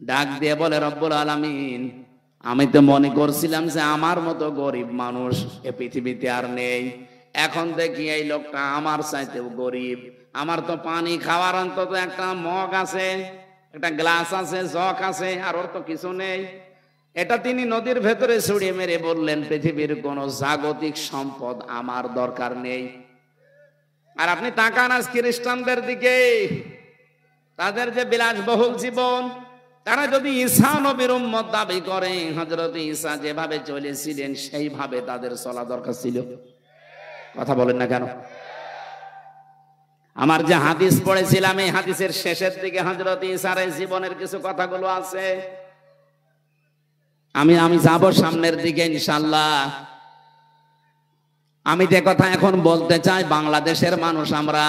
ডাক দিয়ে বলে, রব্বুল আলামিন, আমি তো মনে করছিলাম যে আমার মতো গরিব মানুষ এ পৃথিবীতে আর নেই। এখন দেখি এই লোকটা আমার চাইতেও গরিব। আমার তো পানি খাওয়ার অন্তত একটা মগ আছে, একটা গ্লাস আছে, জগ আছে, আর ওর তো কিছু নেই। এটা তিনি নদীর ভেতরে ছুড়িয়ে মেরে বললেন, পৃথিবীর কোন জাগতিক সম্পদ আমার দরকার নেই। আর আপনি তাকান আজ খ্রিস্টানদের দিকে, তাদের যে বিলাসবহুল জীবন, তারা যদি ঈসা নবীর উম্মত দাবি করে, হযরত ঈসা যেভাবে চলেছিলেন সেইভাবে তাদের চলা দরকার ছিল। কথা বলেন না কেন? আমার যে হাদিস পড়েছিলাম, এই হাদিসের শেষের দিকে হযরত ঈসার জীবনের কিছু কথাগুলো আছে। আমি যাব সামনের দিকে ইনশাআল্লাহ। আমি যে কথা এখন বলতে চাই, বাংলাদেশের মানুষ আমরা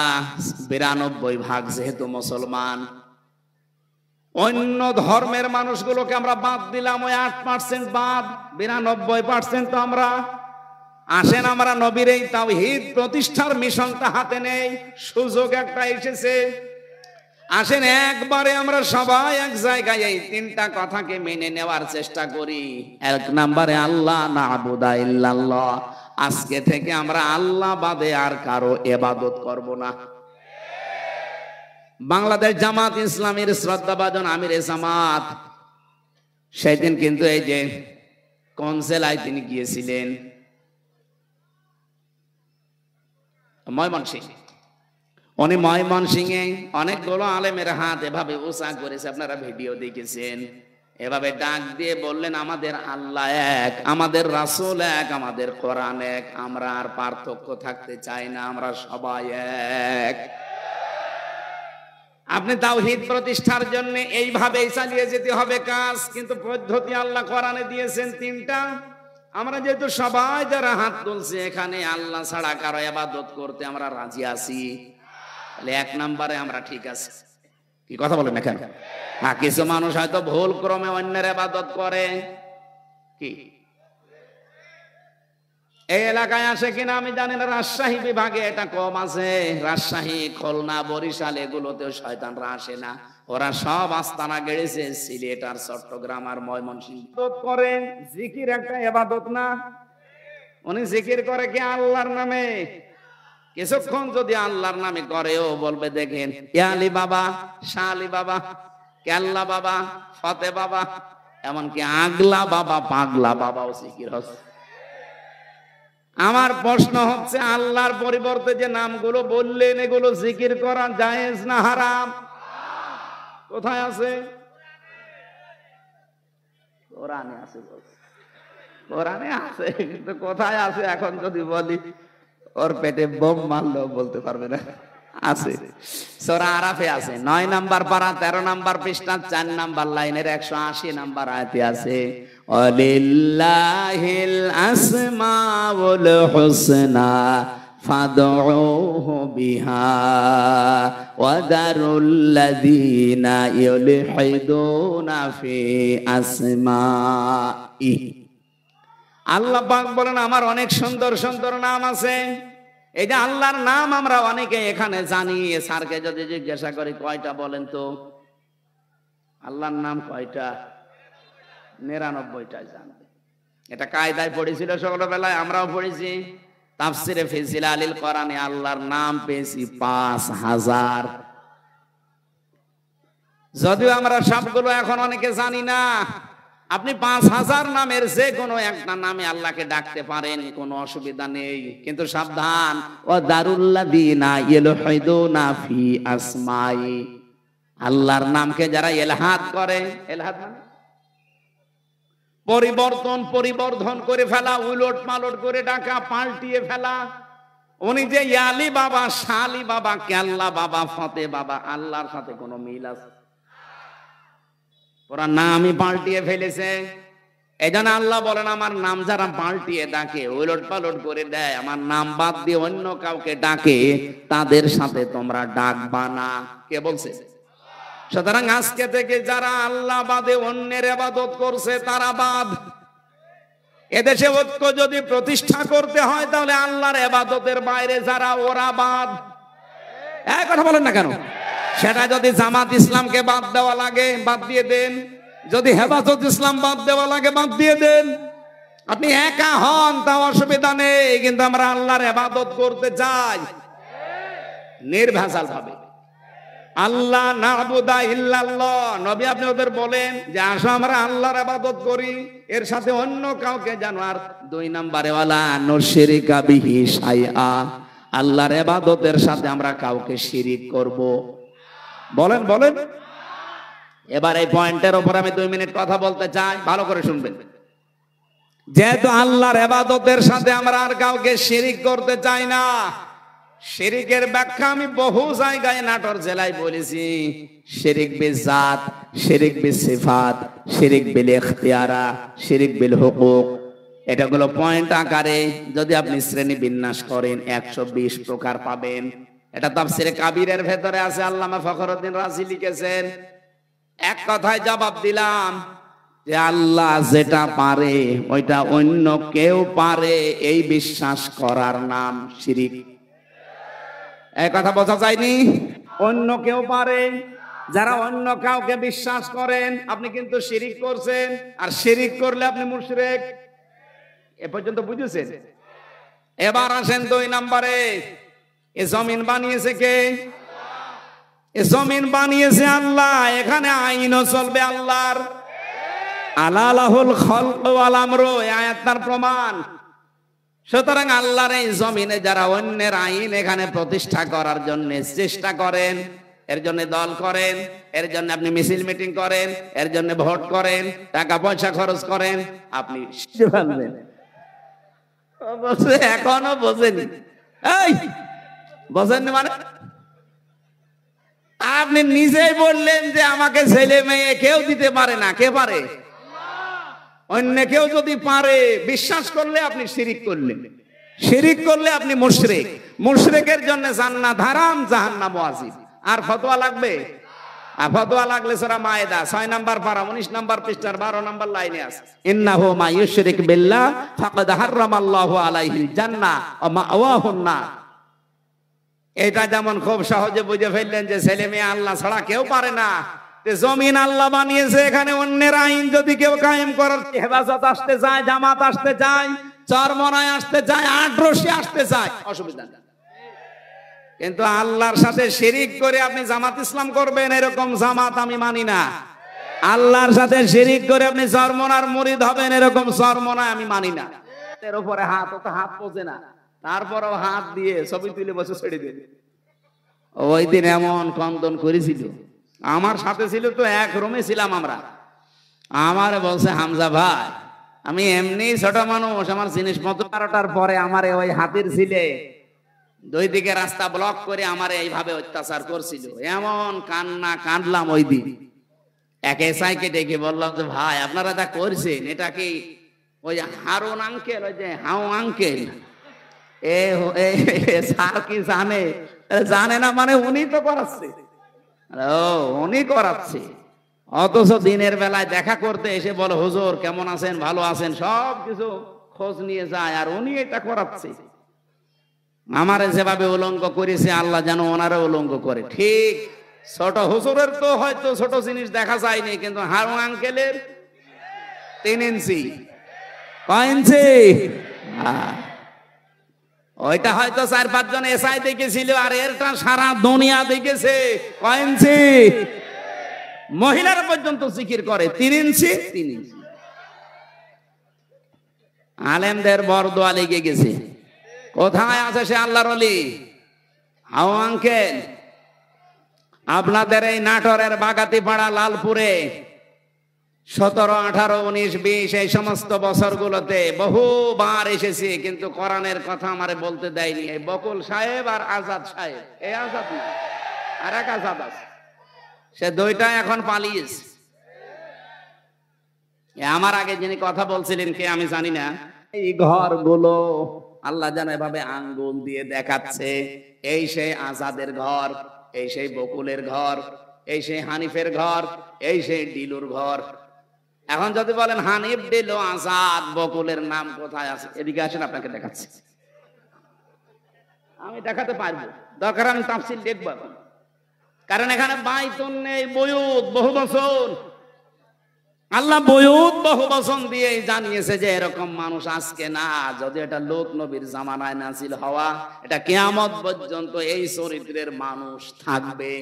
৯২% যেহেতু মুসলমান, অন্য ধর্মের মানুষগুলোকে আমরা বাদ দিলাম, ওই ৮% বাদ, ৯২% তো আমরা। আসেন আমরা নবীর এই তাওহীদ প্রতিষ্ঠার মিশনটা হাতে নেই, সুযোগ একটা এসেছে। আসেন একবারে আমরা সবাই এক জায়গায় এই ৩টা কথাকে মেনে নেওয়ার চেষ্টা করি। ১ নম্বরে আল্লাহ না'বুদা ইল্লাল্লাহ, আজকে থেকে আমরা আল্লাহ বাদে আর কারো ইবাদত করব না। বাংলাদেশ জামাত ইসলামীর শ্রদ্ধাভাজন আমির জামাত সেদিন কিন্তু এই যে কোন জেলায় তিনি গিয়েছিলেন, ময়মনসিংহ। উনি ময়মনসিংহে অনেকগুলো আলেমের হাত এভাবে উঁচা করেছে, আপনারা ভিডিও দেখেছেন। এভাবে ডাক দিয়ে বললেন, আমাদের আল্লাহ এক, আমাদের রাসূল এক, আমাদের কোরআন এক, আমরা আর পার্থক্য থাকতে চাই না, আমরা সবাই এক। আপনি তাওহীদ প্রতিষ্ঠার জন্য এইভাবেই চালিয়ে যেতে হবে কাজ, কিন্তু পদ্ধতি আল্লাহ কোরআনে দিয়েছেন তিনটা। আমরা যেহেতু সবাই যারা হাত তুলছে এখানে আল্লাহ ছাড়া কারো ইবাদত করতে আমরা রাজি আছি, তাহলে এক নম্বরে আমরা ঠিক আছি। কি কথা বলেন না কেন? হ্যাঁ, কিছু মানুষ হয়তো ভুল ক্রমে অন্যের ইবাদত করে। কি এই এলাকায় আসে কিনা আমি জানি না, রাজশাহী বিভাগে এটা কম আছে। রাজশাহী, খুলনা, বরিশাল এগুলোতেও শয়তানরা আসে না, ওরা সব আস্তানা গেড়েছে সিলেট আর চট্টগ্রাম আর ময়মনসিংহ। করে জিকির একটা ইবাদত না? উনি জিকির করে কি আল্লাহর নামে? কিছুক্ষণ যদি আল্লাহর নামে করেও বলবে দেখেন ইয়া আলী বাবা, শাহ আলী বাবা, কেল্লা বাবা, ফতে বাবা, এমনকি আগলা বাবা, পাগলা বাবাও জিকির হচ্ছে। আমার প্রশ্ন হচ্ছে, আল্লাহর পরিবর্তে যে নামগুলো বললেন এগুলো জিকির করা জায়েজ না হারাম? কোথায় আছে? কোরআনে আছে, কোরআনে আছে, কিন্তু কোথায় আছে এখন যদি বলি ওর পেটে বোম মারলেও বলতে পারবে না। আছে, সূরা আরাফে আছে, 9 নাম্বার পারা 13 নাম্বার পৃষ্ঠা 4 নাম্বার লাইনের 180 নাম্বার আয়াতে আছে, ওয়ালিল্লাহিল আসমাউল হুসনা ফাদউহু বিহা ওয়াদারুল্লাযীনা ইউলহিদুনা ফি আসমাই। আল্লাহ পাক বলেন আমার অনেক সুন্দর সুন্দর নাম আছে। এই যে আল্লাহর নাম আমরা অনেকে এখানে জানি, স্যারকে যদি জিজ্ঞাসা করি কয়টা বলেন তো, আল্লাহর নাম কয়টা? 99টা জানবে। এটা কায়দায় পড়েছিল ছোটবেলায়, আমরাও পড়েছি। তাফসিরে ফি জিলালিল কোরআনে আল্লাহর নাম পেয়েছি 5000। যদিও আমরা সবগুলো এখন অনেকে জানি না। আপনি 5000 নামের যে কোনো একটা নামে আল্লাহকে ডাকতে পারেন, কোনো অসুবিধা নেই, কিন্তু সাবধান, ওয়াদারুল্লাযীনা ইউলহিদুনা ফি আসমাই, আল্লাহর নামকে যারা ইলহাদ করে, ইলহাদ মানে পরিবর্ধন করে ফেলা, উলট পালট করে ডাকা, পাল্টিয়ে ফেলা। উনি যে ইয়ালি বাবা, শালি বাবা, কেল্লা বাবা, ফতে বাবা, আল্লাহর সাথে কোনো মিল আছে? ওরা নামই পাল্টিয়ে ফেলেছে। এই জন্য আল্লাহ বলেন আমার নাম যারা পাল্টিয়ে ডাকে, উলট পালট করে দেয়, আমার নাম বাদ দিয়ে অন্য কাউকে ডাকে, তাদের সাথে তোমরা ডাকবা না। কে বলছে? সুতরাং আজকে থেকে যারা আল্লাহ বাদে অন্যের ইবাদত করছে তারা বাদ। এদেশে ঐক্য যদি প্রতিষ্ঠা করতে হয় তাহলে আল্লাহর ইবাদতের বাইরে যারা, ওরা বাদ। এক কথা বলেন না কেন? সেটা যদি জামাত ইসলামকে বাদ দেওয়া লাগে বাদ দিয়ে দেন, যদি হেফাজত ইসলাম বাদ দেওয়া লাগে বাদ দিয়ে দেন। আপনি একা হন তাও অসুবিধা নেই, কিন্তু আমরা আল্লাহর ইবাদত করতে চাই নির্ভেজাল ভাবে। আল্লাহ না'বুদা ইল্লাল্লাহ, নবী আপনি ওদের বলেন যে আসো আমরা আল্লাহর ইবাদত করি, এর সাথে অন্য কাউকে যেন। আর 2 নম্বরে ওয়ালা নুশরিকা বিহি শাইআ, আল্লাহর ইবাদতের সাথে আমরা কাউকে শিরিক করব। বলেন বলেন। এবার এই পয়েন্টের উপর আমি 2 মিনিট কথা বলতে চাই, ভালো করে শুনবেন। যেহেতু আল্লাহর ইবাদতের সাথে আমরা আর কাউকে শিরিক করতে চাই না, শিরিকের ব্যাখ্যা আমি বহু জায়গায় নাটোর জেলায় বলেছি। শিরিক বিল জাত, শিরিক বিল সিফাত, শিরিক বিল ইখতিয়ারা, শিরিক বিল হুকুক, এটাগুলো পয়েন্ট আকারে যদি আপনি শ্রেণী বিন্যাস করেন 120 প্রকার পাবেন। এটা তাফসিরে কাবীরের ভেতরে আছে, আল্লামা ফখরুদ্দিন রাজি লিখেছেন। এক কথায় জবাব দিলাম যে আল্লাহ যেটা পারে ওইটা অন্য কেউ পারে, এই বিশ্বাস করার নাম শিরিক। এই কথা বোঝা যায়নি? অন্য কেউ পারে, যারা অন্য কাউকে বিশ্বাস করেন আপনি কিন্তু শিরিক করছেন, আর শিরিক করলে আপনি মুশরিক। এ পর্যন্ত বুঝেছেন? এবার আসেন 2 নম্বরে, এ জমিন বানিয়েছে কে? এ জমিন বানিয়েছে আল্লাহ, এখানে আইনও চলবে আল্লাহর। আলা লাহুল খালকু ওয়াল আমরু, এই আয়াতটার প্রমাণ। সুতরাং আল্লাহর এই জমিনে যারা অন্যের আইন এখানে প্রতিষ্ঠা করার জন্য চেষ্টা করেন, এর জন্য দল করেন, এর জন্য আপনি মিছিল মিটিং করেন, এর জন্য ভোট করেন, টাকা পয়সা খরচ করেন, আপনি ভাববেন এখনো বোঝেনি। এই বোঝেননি মানে আপনি নিজেই বললেন যে আমাকে ছেলে মেয়ে কেউ দিতে পারে না। কে পারে? অন্য কেউ যদি পারে, বিশ্বাস করলে আপনি শিরিক করলেন, শিরিক করলে আপনি মুশরিক। মুশরিকের জন্য জান্নাত হারাম, জাহান্নাম ওয়াজিব। আর ফতোয়া লাগবে? আর ফতোয়া লাগলে সূরা মায়েদা 6 নাম্বার পারা 19 নাম্বার পৃষ্ঠার 12 নাম্বার লাইনে আছে, ইন্নাহু মা ইউশরিক বিল্লাহ ফাকাদ হারামাল্লাহু আলাইহিল জান্নাহ ওয়া মাওয়াহুন নার। এটা যেমন খুব সহজে বুঝে ফেললেন যে ছেলে মেয়ে আল্লাহ ছাড়া কেউ পারে না। জমিন আল্লাহ বানিয়েছে, এখানে অন্যের আইন যদি কেউ কায়েম করার হেফাজত আসতে চায়, জামাত আসতে চায়, চরমনায় আসতে চায়, আটরশি আসতে চায়, অসুবিধা নেই। কিন্তু আল্লাহর সাথে শিরিক করে আপনি জামাত ইসলাম করবেন, এরকম জামাত আমি মানি না। আল্লাহর সাথে শিরিক করে আপনি চরমনার মুরিদ হবেন, এরকম চরমনায় আমি মানি না। এর উপরে হাত, ও তো হাত পোজে না, তারপরেও হাত দিয়ে ছবি তুলে বসে ছেড়ে দেবে। ওই দিন এমন কন্দন করেছিল, আমার সাথে ছিল তো, এক রুমে ছিলাম আমরা। আমার বলছে, হামজা ভাই আমি এমনি ছোট মানুষ, আমার জিনিসপত্র 12টার পরে আমার ওই হাতির ছিলে দুই দিকে রাস্তা ব্লক করে আমার এইভাবে অত্যাচার করছিল। এমন কান্না কাঁদলাম ওই দিন। এক এসআইকে ডেকে বললাম যে ভাই আপনারা যা করছেন এটা কি ওই হারুন আঙ্কেল, ওই যে হাউ আঙ্কেল স্যার কি জানে? জানে না মানে উনি তো করাচ্ছে। ও উনি করাচ্ছে, অথচ দিনের বেলায় দেখা করতে এসে বলে হুজুর কেমন আছেন, ভালো আছেন, সব কিছু খোঁজ নিয়ে যায়, আর উনি এটা করাচ্ছে। আমারে যেভাবে উলঙ্গ করেছে আল্লাহ যেন ওনারা উলঙ্গ করে। ঠিক ছোট হুজুরের তো হয়তো ছোট জিনিস দেখা যায়নি, কিন্তু হারুন আঙ্কেলের 3 ইঞ্চি। কয় ইঞ্চি? ওইটা হয়তো 4-5 জন এসআই দেখেছিল, আর এরটা সারা দুনিয়া দেখেছে। কয় ইঞ্চি? মহিলারা পর্যন্ত জিকির করে 3 ইঞ্চি 3 ইঞ্চি। আলেমদের বরদোয়া লেগে গেছে। কোথায় আছে সে আল্লাহর ওলি? হাউ আঙ্কেল আপনাদের এই নাটোরের বাগাতিপাড়া, লালপুরে 17, 18, 19, 20 এই সমস্ত বছরগুলোতে বহুবার এসেছি, কিন্তু কোরআনের কথা আমারে বলতে দেয়নি। এই বকুল সাহেব আর আজাদ সাহেব, এই আজাদ না, আর এক আজাদ আছে, সে দুইটা এখন পালিয়েছে। আমার আগে যিনি কথা বলছিলেন কে আমি জানি না। এই ঘরগুলো আল্লাহ যেন এভাবে আঙ্গুল দিয়ে দেখাচ্ছে, এই সেই আজাদের ঘর, এই সেই বকুলের ঘর, এই সেই হানিফের ঘর, এই সেই ডিলুর ঘর। এখন যদি বলেন হানিফ, ডিলু, আজাদ, বকুলের নাম কোথায় আছে, এদিকে আসেন আপনাকে দেখাচ্ছি। আমি দেখাতে পারবো, দরকার আমি তাফসীর দেখবো এখন, কারণ এখানে বাইতুন নেই, বয়ুত বহু বচন। আল্লাহ বয়ুত বহু বচন দিয়ে জানিয়েছে যে এরকম মানুষ আজকে না, যদি এটা লোক নবীর জামানায় নাজিল হওয়া, এটা কিয়ামত পর্যন্ত এই চরিত্রের মানুষ থাকবে।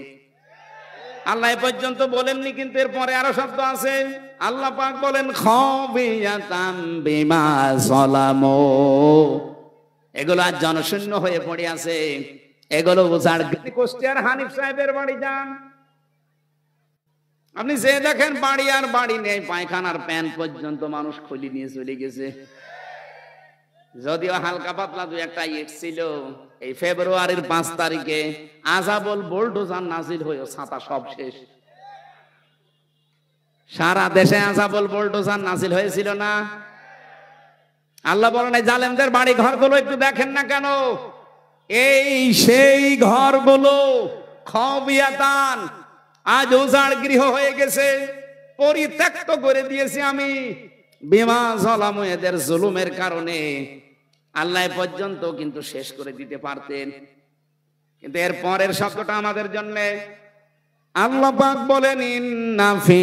আল্লাহ এ পর্যন্ত বলেননি, কিন্তু এরপরে আরো শব্দ আছে। আল্লাহ পাক বলেন খাবিয়াতাম বিমা যালামু, এগুলো আজ জনশূন্য হয়ে পড়ে আছে, এগুলো উজাড়। কুষ্টিয়ার হানিফ সাহেবের বাড়ি যান, আপনি যে দেখেন বাড়ি আর বাড়ি নেই, পায়খানার প্যান পর্যন্ত মানুষ খুলি নিয়ে চলে গেছে। যদিও হালকা পাতলা 2-1টা ইট ছিল। এই ফেব্রুয়ারির 5 তারিখে আযাবুল বুলডোজার নাজিল হয়ে ছাতা সব শেষ। সারা দেশে আযাবুল বুলডোজার নাজিল হয়েছিল না? আল্লাহ বলেন এই জালেমদের বাড়ি ঘরগুলো একটু দেখেন না কেন? এই সেই ঘরগুলো খাবিয়াতান, আজ উজাড় গৃহ হয়ে গেছে, পরিত্যক্ত করে দিয়েছি আমি। বিমা যালামু, এদের জুলুমের কারণে। আল্লাহ পর্যন্ত কিন্তু শেষ করে দিতে পারতেন, কিন্তু এর পরের শব্দটা আমাদের জন্য। আল্লাহ পাক বলেন ইন্না ফি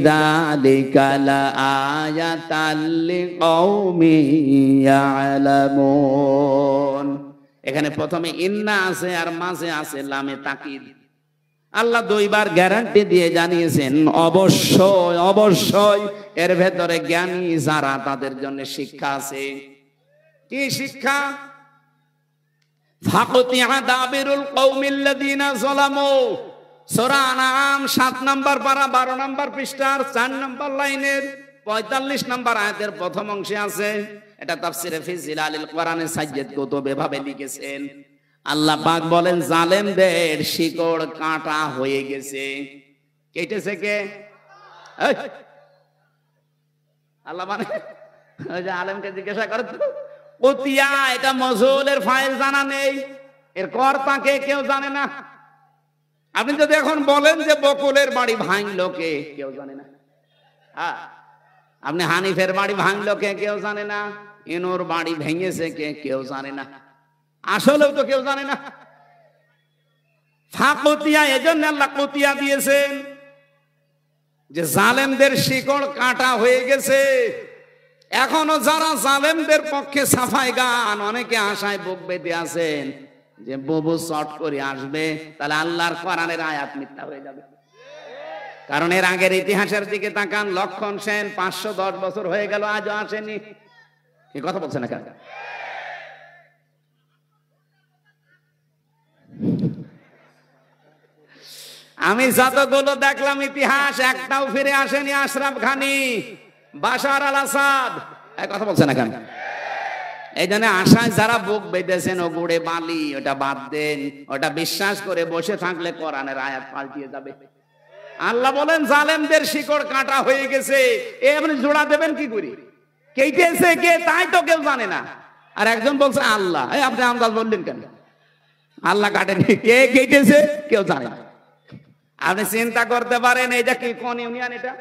যালিকা লাআয়াতাল লিকাউমিন ইয়ালামুন। এখানে প্রথমে ইন্না আছে আর মাঝে আছে লামে তাকিদ। আল্লাহ 2বার গ্যারান্টি দিয়ে জানিয়েছেন অবশ্যই অবশ্যই এর ভেতরে জ্ঞানী যারা, তাদের জন্য শিক্ষা আছে। কি শিক্ষা? ফাকতিয়া দাবিরুল কওমিল্লাযিনা যালামু, সূরা আনআম 7 নম্বর পারা 12 নম্বর পৃষ্ঠার 4 নম্বর লাইনের 45 নম্বর আয়াতের প্রথম অংশে আছে। এটা তাফসিরে ফি জিলালিল কোরআনে সাইয়্যিদ কুতুব এভাবে লিখেছেন, আল্লাহ পাক বলেন জালেমদের শিকড় কাঁটা হয়ে গেছে। কেটেছে কে? এই, আল্লাহ মানে ওই যে আলেমকে জিজ্ঞাসা করে তো কুতিয়া, এটা মজহুলের ফাইল জানা নেই, এর কর্তা কে কেউ জানে না। আপনি যদি এখন বলেন যে বকুলের বাড়ি ভাঙলো কে, কেউ জানে না। হ্যাঁ, আপনি হানিফের বাড়ি ভাঙলো কে, কেউ জানে না। ইনুর বাড়ি ভেঙেছে কে, কেউ জানে না। আসলেও তো কেউ জানে না। ফাকুতিয়া, এজন্য আল্লাহ কুতিয়া দিয়েছেন যে জালেমদের শিকড় কাটা হয়ে গেছে। এখনো যারা জালেমদের পক্ষে সাফাই গান, অনেকে আশায় বুক বেঁধে আছেন যে বুবু চট করে আসবে, তাহলে আল্লাহর কোরআনের আয়াত মিথ্যা হয়ে যাবে। কারণ এর আগের ইতিহাসের দিকে তাকান, লক্ষণ সেন 510 বছর হয়ে গেল, আজও আসেনি। কি কথা বলছেন না কেন? আমি যতগুলো দেখলাম ইতিহাস, একটাও ফিরে আসেনি। আশরাফ ঘানি, বাশার আল আসাদ, কথা বলছে না কেন? এই জন্য আশায় যারা বুক বেঁধেছেন ও গুড়ে বালি, ওটা বাদ দেন। ওটা বিশ্বাস করে বসে থাকলে কোরআনের আয়াত পাল্টিয়ে যাবে। আল্লাহ বলেন জালেমদের শিকড় কাটা হয়ে গেছে। এ আপনি জোড়া দেবেন কি করে? কেটেছে কে, তাই তো কেউ জানে না। আর একজন বলছে আল্লাহ। এই আপনি আন্দাজ বললেন কেন? আল্লাহ কাটেনি, কে কেটেছে কেউ জানে না। আপনি চিন্তা করতে পারেন এটা কি, কোন ইউনিয়ন? এটা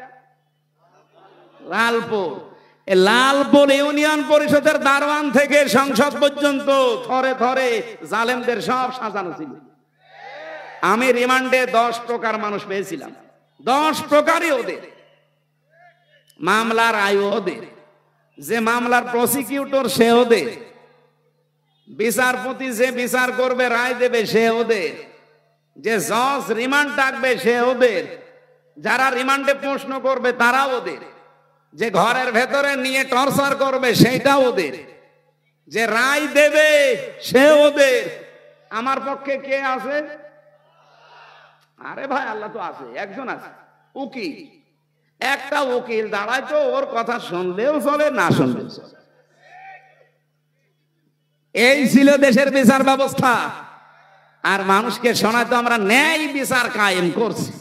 লালপুর। লালপুর ইউনিয়ন পরিষদের দারোয়ান থেকে সংসদ পর্যন্ত থরে থরে জালেমদের সব সাজানো ছিল। আমি রিমান্ডে 10 প্রকার মানুষ পেয়েছিলাম। 10 প্রকারই ওদের। মামলার আয়ু ওদের, যে মামলার প্রসিকিউটর সে ওদের, বিচারপতি যে বিচার করবে রায় দেবে সে ওদের, যে জজ রিমান্ড ডাকবে সে ওদের, যারা রিমান্ডে প্রশ্ন করবে তারা ওদের, যে ঘরের ভেতরে নিয়ে টর্চার করবে সেইটা ওদের, যে রায় দেবে সে ওদের। আমার পক্ষে কে আছে? আরে ভাই আল্লাহ তো আছে, একজন আছে, উকিল। একটা উকিল দাঁড়ায় তো ওর কথা শুনলেও চলে, না শুনলেও চলে। এই ছিল দেশের বিচার ব্যবস্থা। আর মানুষকে শোনায় তো আমরা ন্যায় বিচার কায়েম করছি।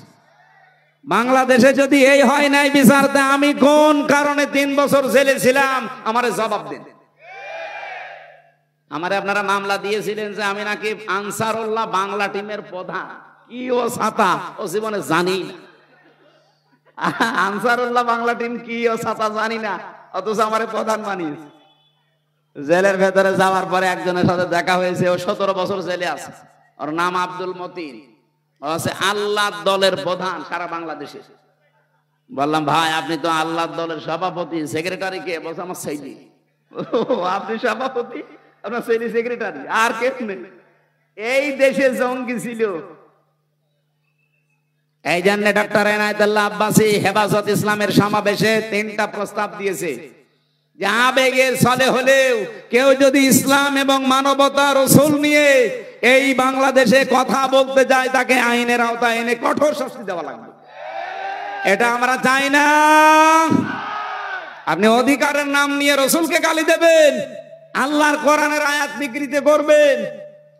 বাংলাদেশে যদি এই হয় ন্যায় বিচার, আমি কোন কারণে 3 বছর জেলে ছিলাম আমারে জবাব দেন। আমারে আপনারা মামলা দিয়েছিলেন যে আমি নাকি আনসারুল্লাহ বাংলা টিমের প্রধান। কি ও ছাতা, ও জীবনে জানি না। আনসারুল্লাহ বাংলা টিম কি ও ছাতা জানি না, অথচ আমারে প্রধান বানিয়েছে। জেলের ভেতরে যাওয়ার পরে একজনের সাথে দেখা হয়েছে, ও 17 বছর জেলে আছে। ওর নাম আব্দুল মতিন, ও আছে আল্লাহ দলের প্রধান সারা বাংলাদেশে। বললাম ভাই আপনি তো আল্লাহ দলের সভাপতি, সেক্রেটারি কে? বলছে আমার সেইদি। আপনি সভাপতি, আপনার সেইদি সেক্রেটারি, আর কে নেই? এই দেশে জঙ্গি ছিল। এই জন্য ডক্টর এনায়েতুল্লাহ আব্বাসী হেফাজত ইসলামের সমাবেশে 3টা প্রস্তাব দিয়েছে যে আবেগের ছলে হলেও কেউ যদি ইসলাম এবং মানবতা রসুল নিয়ে এই বাংলাদেশে কথা বলতে যায়, তাকে আইনের আওতায় এনে কঠোর শাস্তি দেওয়া লাগবে। এটা আমরা চাই না। আপনি অধিকারের নাম নিয়ে রসুলকে গালি দেবেন, আল্লাহর কোরআনের আয়াত বিকৃতি করবেন,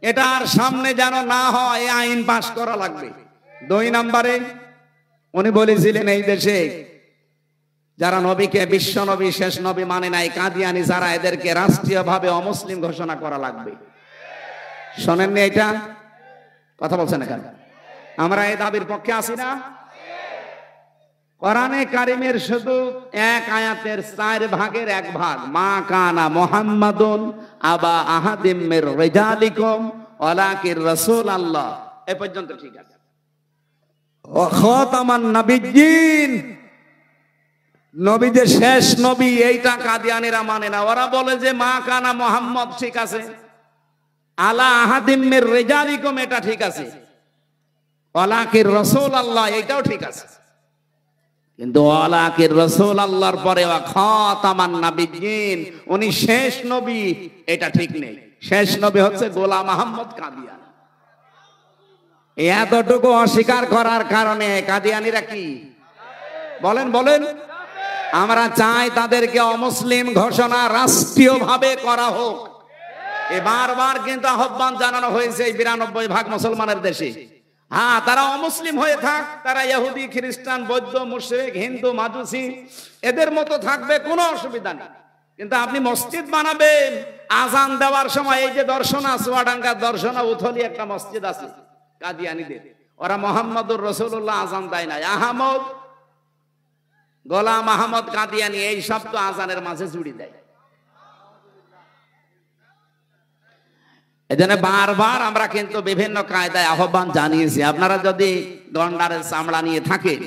এটা আর সামনে যেন না হয়, আইন পাশ করা লাগবে। 2 নম্বরে উনি বলেছিলেন এই দেশে যারা নবীকে বিশ্ব নবী শেষ নবী মানে নাই, কাদিয়ানি যারা, এদেরকে রাষ্ট্রীয়ভাবে অমুসলিম ঘোষণা করা লাগবে। শোনেননি এটা? কথা বলছেন কেন? আমরা এই দাবির পক্ষে আছি না? কোরআনে কারিমের শুধু এক আয়াতের 4 ভাগের 1 ভাগ, মা কানা মুহাম্মাদুন আবা আহাদিম মির রিজালিকুম ওয়ালাকির রাসূলুল্লাহ, এই পর্যন্ত ঠিক আছে। ও খাতামান নবিয়্যিন, নবী যে শেষ নবী, এইটা কাদিয়ানীরা মানে না। ওরা বলে যে মা কানা মুহাম্মদ ঠিক আছে, আলা আহাদিম মির রিজালিকুম এটা ঠিক আছে, ওয়ালাকির রাসূলুল্লাহ এটাও ঠিক আছে। কিন্তু ওয়ালাকির রাসূলুল্লাহর পরে ওয়া খাতামান নবিয়্যিন, উনি শেষ নবী, এটা ঠিক নেই। শেষ নবী হচ্ছে গোলাম আহমদ কাদিয়ানী। এতটুকু অস্বীকার করার কারণে কাদিয়ানিরা কি বলেন বলেন? আমরা চাই তাদেরকে অমুসলিম ঘোষণা রাষ্ট্রীয়ভাবে করা হোক। বারবার কিন্তু আহ্বান জানানো হয়েছে এই 92% মুসলমানের দেশে। হ্যাঁ, তারা অমুসলিম হয়ে থাক, তারা ইহুদি, খ্রিস্টান, বৌদ্ধ, মুশরিক, হিন্দু, মাজুসি এদের মতো থাকবে, কোনো অসুবিধা নেই। কিন্তু আপনি মসজিদ বানাবেন, আজান দেওয়ার সময় এই যে দর্শনা, চুয়াডাঙ্গার দর্শনা উথলি একটা মসজিদ আছে কাদিয়ানীদের, ওরা মোহাম্মদুর রাসূলুল্লাহ আজান দেয় না, আহমদ গোলাম আহমদ কাদিয়ানী এই সব তো আজানের মাঝে জুড়ি দেয়। এজন্য বারবার আমরা কিন্তু বিভিন্ন কায়দায় আহ্বান জানিয়েছি, আপনারা যদি গন্ডারের চামড়া নিয়ে থাকেন,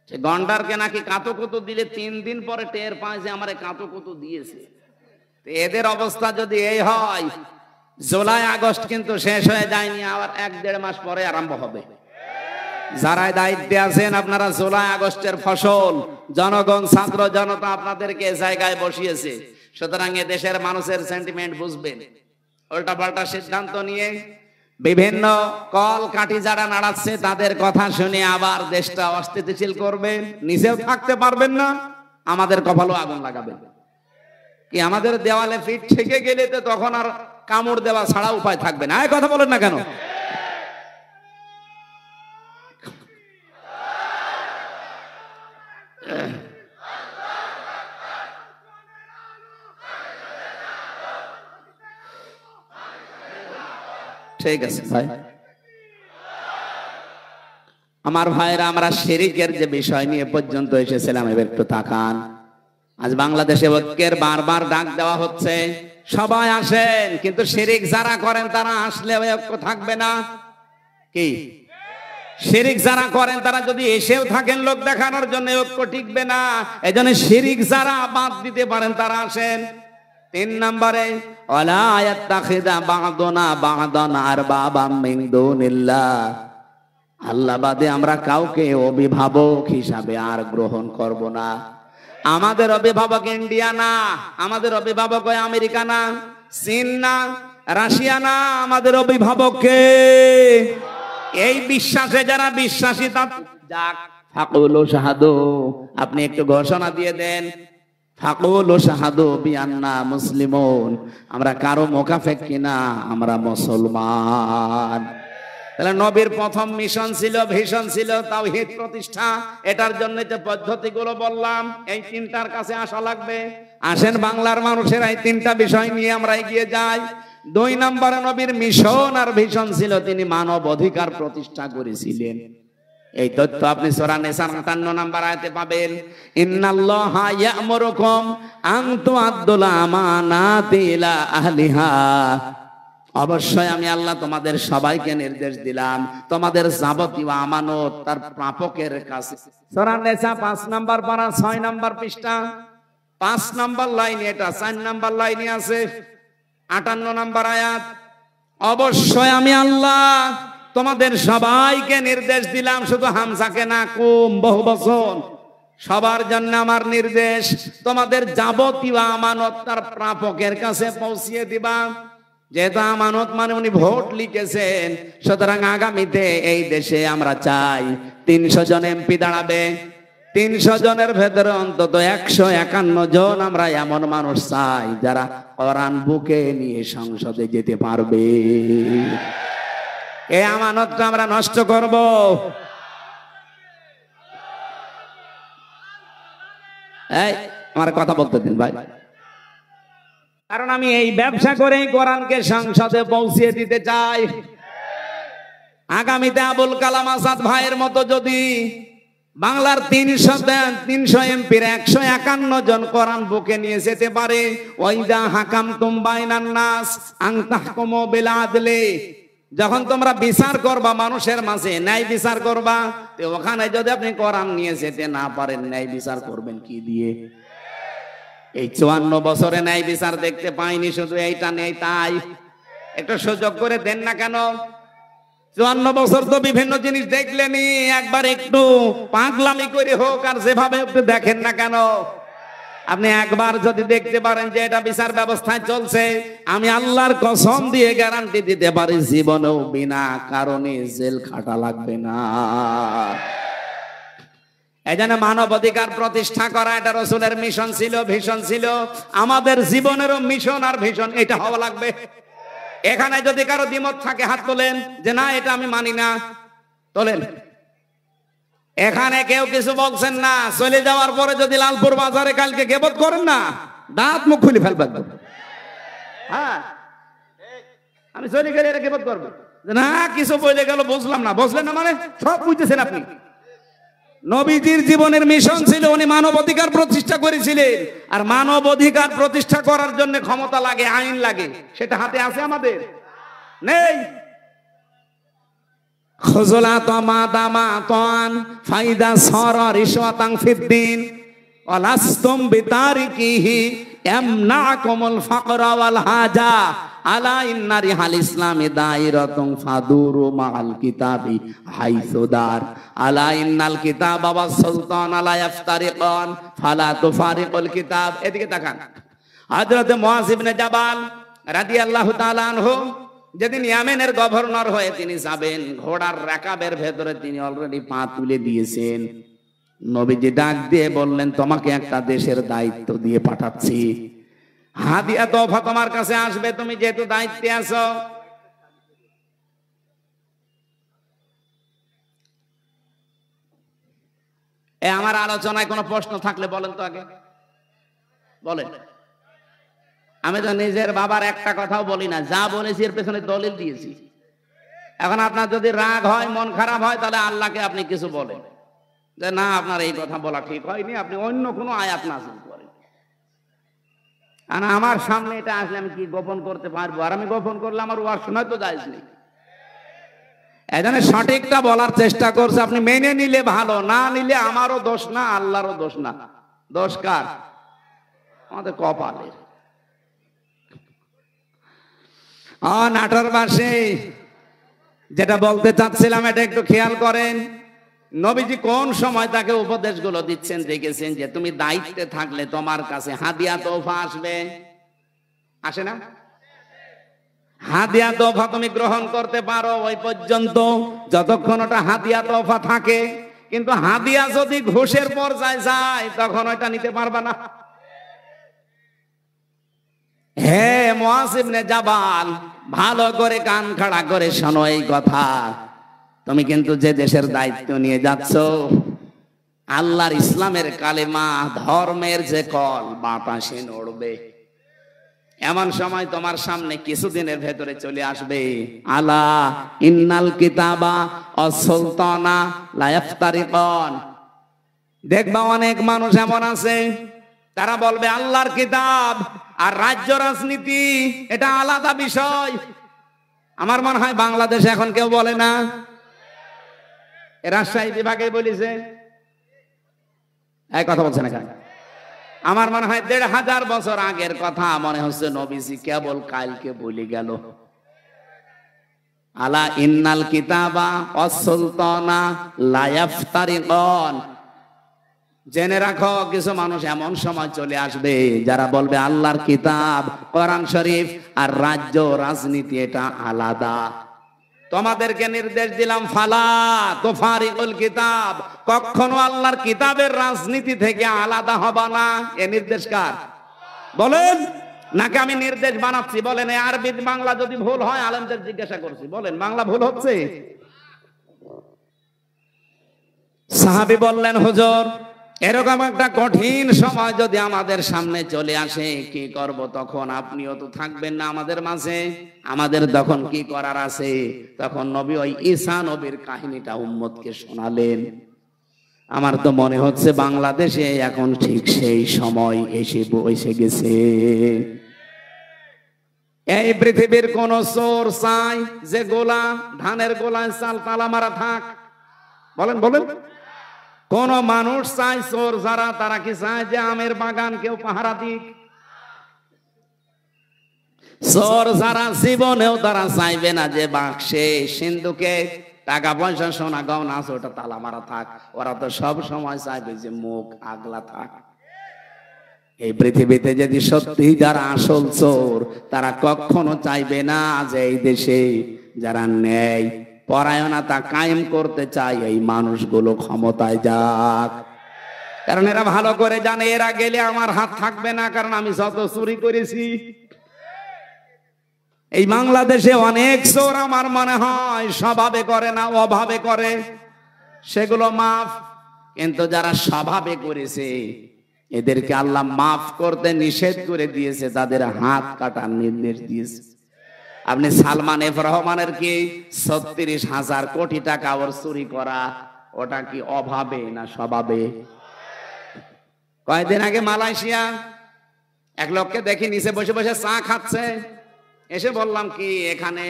সে গন্ডারকে নাকি কাতুকুতু দিলে 3 দিন পরে টের পায় যে আমার কাতুকুতু দিয়েছে। এদের অবস্থা যদি এই হয়, জুলাই আগস্ট কিন্তু শেষ হয়ে যায়নি, আবার 1-1.5 মাস পরে আরম্ভ হবে। যারা দায়িত্বে আছেন আপনারা জুলাই আগস্টের ফসল, জনগণ, ছাত্র জনতা আপনাদেরকে জায়গায় বসিয়েছে। সুতরাং এ দেশের মানুষের সেন্টিমেন্ট বুঝবেন। উল্টা পাল্টা সিদ্ধান্ত নিয়ে বিভিন্ন কল কাঠি যারা নাড়াচ্ছে তাদের কথা শুনে আবার দেশটা অস্থিতিশীল করবেন, নিজেও থাকতে পারবেন না, আমাদের কপালও আগুন লাগাবেন। কি আমাদের দেওয়ালে ফিট ঠেকে গেলে তো তখন আর কামড় দেওয়া ছাড়া উপায় থাকবে না। এই কথা বলেন না কেন? ঠিক আছে ভাই, আমার ভাইরা, আমরা শিরকের যে বিষয় নিয়ে পর্যন্ত এসেছিলাম এবার একটু তাকান। আজ বাংলাদেশে ঐক্যের বারবার ডাক দেওয়া হচ্ছে, সবাই আসেন, কিন্তু শিরক যারা করেন তারা আসলে ঐক্য থাকবে না। কি শিরক যারা করেন তারা যদি এসেও থাকেন লোক দেখানোর জন্য, ঐক্য টিকবে না। এজন্য শিরক যারা বাদ দিতে পারেন তারা আসেন। 3 নম্বরে, ওয়ালা ইয়াত্তাখিযা বা'দুনা বা'দান আরবাবাম মিন দুনিল্লাহ, আল্লাহ বাদে আমরা কাউকে অভিভাবক হিসাবে আর গ্রহণ করব না। আমাদের অভিভাবক ইন্ডিয়া না, আমাদের অভিভাবক আমেরিকা না, চীন না, রাশিয়া না, আমাদের অভিভাবক কে? এই বিশ্বাসে যারা বিশ্বাসী, যাক ফাকুলু শাহাদু, আপনি একটু ঘোষণা দিয়ে দেন, ফাকুলু শাহাদু বিআন্না মুসলিমুন, আমরা কারো মোকাফেক কিনা, আমরা মুসলমান। তাহলে নবীর প্রথম মিশন ছিল, ভিশন ছিল তাওহীদ প্রতিষ্ঠা। এটার জন্য যে পদ্ধতিগুলো বললাম, এই 3টার কাছে আসা লাগবে। আসেন বাংলার মানুষের এই 3টা বিষয় নিয়ে আমরা এগিয়ে যাই। 2 নম্বরে নবীর মিশন আর ভিশন ছিল তিনি মানব অধিকার প্রতিষ্ঠা করেছিলেন। এই তথ্য আপনি সূরা নিসার 58 নম্বর আয়াতে পাবেন। ইন্নাল্লাহা ইয়া'মুরুকুম আন তু'আদ্দুল আমানাতি ইলা আহলিহা, অবশ্যই আমি আল্লাহ তোমাদের সবাইকে নির্দেশ দিলাম তোমাদের যাবতীয় আমানত তার প্রাপকের কাছে। সূরা নিসা 5 নম্বর পারা 6 নম্বর পৃষ্ঠা 5 নম্বর লাইনে, এটা 4 নম্বর লাইনে আছে 58 নম্বর আয়াত। অবশ্যই আমি আল্লাহ তোমাদের সবাইকে নির্দেশ দিলাম, শুধু হামজাকে না, কুম বহুবচন, সবার জন্য আমার নির্দেশ, তোমাদের যাবতীয় আমানত তার প্রাপকের কাছে পৌঁছিয়ে দিবা। যেহেতু আমানত মানে উনি ভোট লিখেছেন, সুতরাং আগামীতে এই দেশে আমরা চাই 300 জন এমপি দাঁড়াবে। 300 জনের ভেতরে অন্তত 151 জন আমরা এমন মানুষ চাই যারা কোরআন বুকে নিয়ে সংসদে যেতে পারবে। এই আমানতটা আমরা নষ্ট করব? এই আমার কথা বলতে দিন ভাই, কারণ আমি এই ব্যবসা করে কোরআনকে সংসদে পৌঁছিয়ে দিতে চাই। আগামীতে আবুল কালাম আজাদ ভাইয়ের মতো যদি বাংলার 300 এমপির 151 জন কোরআন বুকে নিয়ে যেতে পারে, ওয়াইদা হাকামতুম বাইনান নাস আন তাহকুমু বিল আদলি, যখন তোমরা বিচার করবা মানুষের মাঝে, ন্যায় বিচার করবা, তো ওখানে যদি আপনি কোরআন নিয়ে যেতে না পারেন, ন্যায় বিচার করবেন কি দিয়ে? এই 54 বছরে ন্যায় বিচার দেখতে পাইনি, শুধু এইটা নেই তাই। একটু সুযোগ করে দেন না কেন? 54 বছর তো বিভিন্ন জিনিস দেখলেনি, একবার একটু পাগলামি করে হোক আর যেভাবে একটু দেখেন না কেন? আপনি একবার যদি দেখতে পারেন যে এটা বিচার ব্যবস্থায় চলছে, আমি আল্লাহর কসম দিয়ে গ্যারান্টি দিতে পারি জীবনেও বিনা কারণে জেল খাটা লাগবে না। এই জন্য মানবাধিকার প্রতিষ্ঠা করা এটা রাসূলের মিশন ছিল, ভিশন ছিল। আমাদের জীবনেরও মিশন আর ভিশন এটা হওয়া লাগবে। এখানে যদি কারো দ্বিমত থাকে হাত তোলেন, যে না এটা আমি মানি না, তোলেন। এখানে কেউ কিছু বলছেন না, চলে যাওয়ার পরে যদি লালপুর বাজারে কালকে গিবত করেন না, দাঁত মুখ খুলে ফেলবেন। হ্যাঁ, আমি চলে গেলে এরা গিবত করবে না, কিছু বলে গেল বুঝলাম না, বুঝলেন না মানে সব বুঝতেছেন আপনি। নবীজির জীবনের মিশন ছিল, উনি মানবাধিকার প্রতিষ্ঠা করেছিলেন। আর মানবাধিকার প্রতিষ্ঠা করার জন্য ক্ষমতা লাগে, আইন লাগে, সেটা হাতে আছে আমাদের নেই। খুজলাত মাদামাতান ফাইদা সারা রিশওয়াতান ফিদ্দিন ওয়ালাসতুম বিতারিকিহি ইয়ামনাকুমুল ফাকরা ওয়াল হাজা আলা ইন্না রিহাল ইসলামি দাইরাতুন ফাদুরু মাআল কিতাবি হাইসুদার আলা ইন্নাল কিতাবা ওয়াস সুলতান লা ইফতারিকান ফালা তুফারিকুল কিতাব। এদিকে তাকান। হযরত মুআয ইবনে জাবাল রাদিয়াল্লাহু তাআলা আনহু যেদিন ইয়ামেনের গভর্নর হয়ে তিনি যাবেন, ঘোড়ার রাকাবের ভেতরে তিনি অলরেডি পা তুলে দিয়েছেন। নবীজি ডাক দিয়ে বললেন, তোমাকে একটা দেশের দায়িত্ব দিয়ে পাঠাচ্ছি, হাদিয়া তোফা তোমার কাছে আসবে, তুমি যেহেতু দায়িত্বে আছো। আমার আলোচনায় কোনো প্রশ্ন থাকলে বলেন তো আগে বলেন। আমি তো নিজের বাবার একটা কথাও বলি না, যা বলেছি এর পেছনে দলিল দিয়েছি। এখন আপনার যদি রাগ হয়, মন খারাপ হয়, তাহলে আল্লাহকে আপনি কিছু বলেন যে না আপনার এই কথা বলা ঠিক হয়নি, আপনি অন্য কোনো আয়াত নাযিল করেন। আর আমার সামনে এটা আসলে আমি কি গোপন করতে পারবো? আর আমি গোপন করলে আমার ওয়াজ শোনায় তো জায়েজ নেই। এজন্য সঠিকটা বলার চেষ্টা করছে, আপনি মেনে নিলে ভালো, না নিলে আমারও দোষ না, আল্লাহরও দোষ না। দোষ কার? আমাদের কপালের। নাটোর বাসী যেটা বলতে চাচ্ছিলাম এটা একটু খেয়াল করেন। নবীজি কোন সময় তাকে উপদেশগুলো দিচ্ছেন দেখেছেন, যে তুমি দায়িত্বে থাকলে তোমার কাছে হাদিয়া তোফা আসবে, আসে না? হাদিয়া তোফা তুমি গ্রহণ করতে পারো ওই পর্যন্ত যতক্ষণ ওটা হাদিয়া তোফা থাকে, কিন্তু হাদিয়া যদি ঘুষের পর্যায়ে যায় তখন ওটা নিতে পারবা না। হে মুআয ইবনে জাবাল, ভালো করে কান খাড়া করে শোনো এই কথা। তুমি কিন্তু যে দেশের দায়িত্ব নিয়ে যাচ্ছ, আল্লাহর ইসলামের কালেমা, ধর্মের যে কল বাতাসে নড়বে। এমন সময় তোমার সামনে কিছুদিনের ভেতরে চলে আসবে, আলা ইন্নাল কিতাবা ওয়াস সুলতানা লা ইফতারিকান। দেখবা অনেক মানুষ এমন আছে, তারা বলবে আল্লাহর কিতাব আর রাজ্য রাজনীতি এটা আলাদা বিষয়। আমার মনে হয় বাংলাদেশে এখন কেউ বলে না। রাজশাহী বিভাগে বলেছে, এই কথা বলছে না কেন? আমার মনে হয় ১৫০০ বছর আগের কথা মনে হচ্ছে নবীজি কেবল কালকে বলে গেল, আলা ইন্নাল কিতাবা ওয়াস সুলতানা লা ইফতারিকান। জেনে রাখো, কিছু মানুষ এমন সময় চলে আসবে যারা বলবে আল্লাহর কিতাব, কোরআন শরীফ আর রাজ্য রাজনীতি এটা আলাদা। তোমাদেরকে নির্দেশ দিলাম, ফালা তুফারিকুল কিতাব, কখনো আল্লাহর কিতাবের রাজনীতি থেকে আলাদা হবা না। এ নির্দেশ কার বলেন? নাকি আমি নির্দেশ বানাচ্ছি? বলেন। এই আরবি বাংলা যদি ভুল হয় আলেমদের জিজ্ঞাসা করছি, বলেন বাংলা ভুল হচ্ছে? সাহাবী বললেন, হুজুর এরকম একটা কঠিন সময় যদি আমাদের সামনে চলে আসে কি করব? তখন আপনিও তো থাকবেন না আমাদের মাঝে, আমাদের তখন কি করার আছে? তখন নবী ওই ঈসা নবীর কাহিনীটা উম্মতকে শোনালেন। আমার তো মনে হচ্ছে বাংলাদেশে এখন ঠিক সেই সময় এসে গেছে। এই পৃথিবীর কোন চোর চাই যে গোলা, ধানের গোলায় চাল তালা মারা থাক? বলেন বলেন। কোন মানুষ চায় চোর যারা, তারা কি চায় যে আমের বাগান কেউ পাহারা দিক? চোর যারা জীবনেও তারা চাইবে না যে বাক্সে সিন্ধুকে টাকা পয়সা সোনা গহনা আছে ওটা তালা মারা থাক। ওরা তো সব সময় চাইবে যে মুখ আগলা থাক। এই পৃথিবীতে যদি সত্যি যারা আসল চোর, তারা কখনো চাইবে না যে এই দেশে যারা ন্যায় পরায়ণতা কায়েম করতে চায় এই মানুষগুলো ক্ষমতায় যাক। কারণ এরা ভালো করে জানে এরা গেলে আমার হাত থাকবে না, কারণ আমি যত চুরি করেছি। এই বাংলাদেশে অনেক চোর আমার মনে হয় স্বভাবে করে না, অভাবে করে, সেগুলো মাফ। কিন্তু যারা স্বভাবে করেছে এদেরকে আল্লাহ মাফ করতে নিষেধ করে দিয়েছে, তাদের হাত কাটার নির্দেশ দিয়েছে। আপনি সালমান এফ রহমানের কি ৩৬,০০০ কোটি টাকা ওর চুরি করা, ওটা কি অভাবে না স্বভাবে? কয়েকদিন আগে মালয়েশিয়া এক লোককে দেখি নিচে বসে বসে চা খাচ্ছে, এসে বললাম কি এখানে?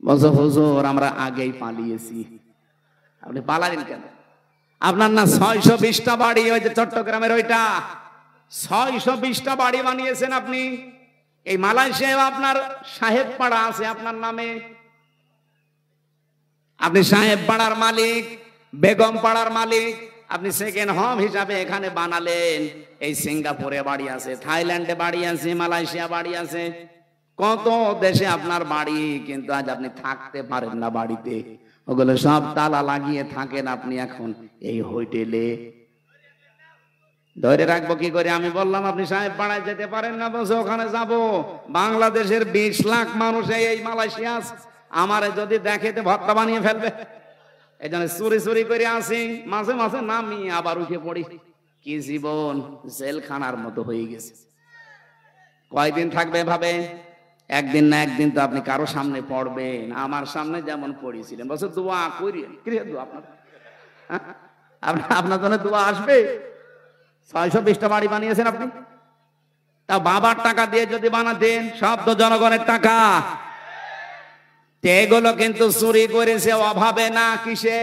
বলছে হুজুর আমরা আগেই পালিয়েছি। আপনি পালালেন কেন? আপনার না ৬২০টা বাড়ি, ওই যে চট্টগ্রামের ওইটা ৬২০টা বাড়ি বানিয়েছেন আপনি। এই মালয়েশিয়ায় আপনার সাহেব পাড়া আছে আপনার নামে, আপনি সাহেব পাড়ার মালিক, বেগম পাড়ার মালিক। আপনি সেকেন্ড হোম হিসাবে এখানে বানালেন। এই সিঙ্গাপুরে বাড়ি আছে, থাইল্যান্ডে বাড়ি আছে, মালয়েশিয়া বাড়ি আছে, কত দেশে আপনার বাড়ি, কিন্তু আজ আপনি থাকতে পারেন না বাড়িতে। ওগুলো সব তালা লাগিয়ে থাকেন আপনি এখন এই হোটেলে। ধরে রাখবো কি করে? আমি বললাম আপনি সাহেব পাড়ায় যেতে পারেন না, বলছে ওখানে যাব। বাংলাদেশের ২০ লাখ মানুষ এই মালয়েশিয়া, আমারে যদি দেখে তো ভর্তা বানিয়ে ফেলবে। এই জন্য চুরি চুরি করে আসি, মাঝে মাঝে নামি আবার উঠে পড়ি। কি জীবন, জেলখানার মতো হয়ে গেছে। কয়দিন থাকবে ভাবে? একদিন না একদিন তো আপনি কারো সামনে পড়বেন। আমার সামনে যেমন পড়েছিলেন, বলছে দোয়া করিয়েন। কি দোয়া আপনার? আপনার জন্য দোয়া আসবে? ৬২০টা বাড়ি বানিয়েছেন আপনি, তা বাবার টাকা দিয়ে যদি বানাতেন, সব তো জনগণের টাকা। এগুলো কিন্তু চুরি করেছে অভাবে না, কিসে?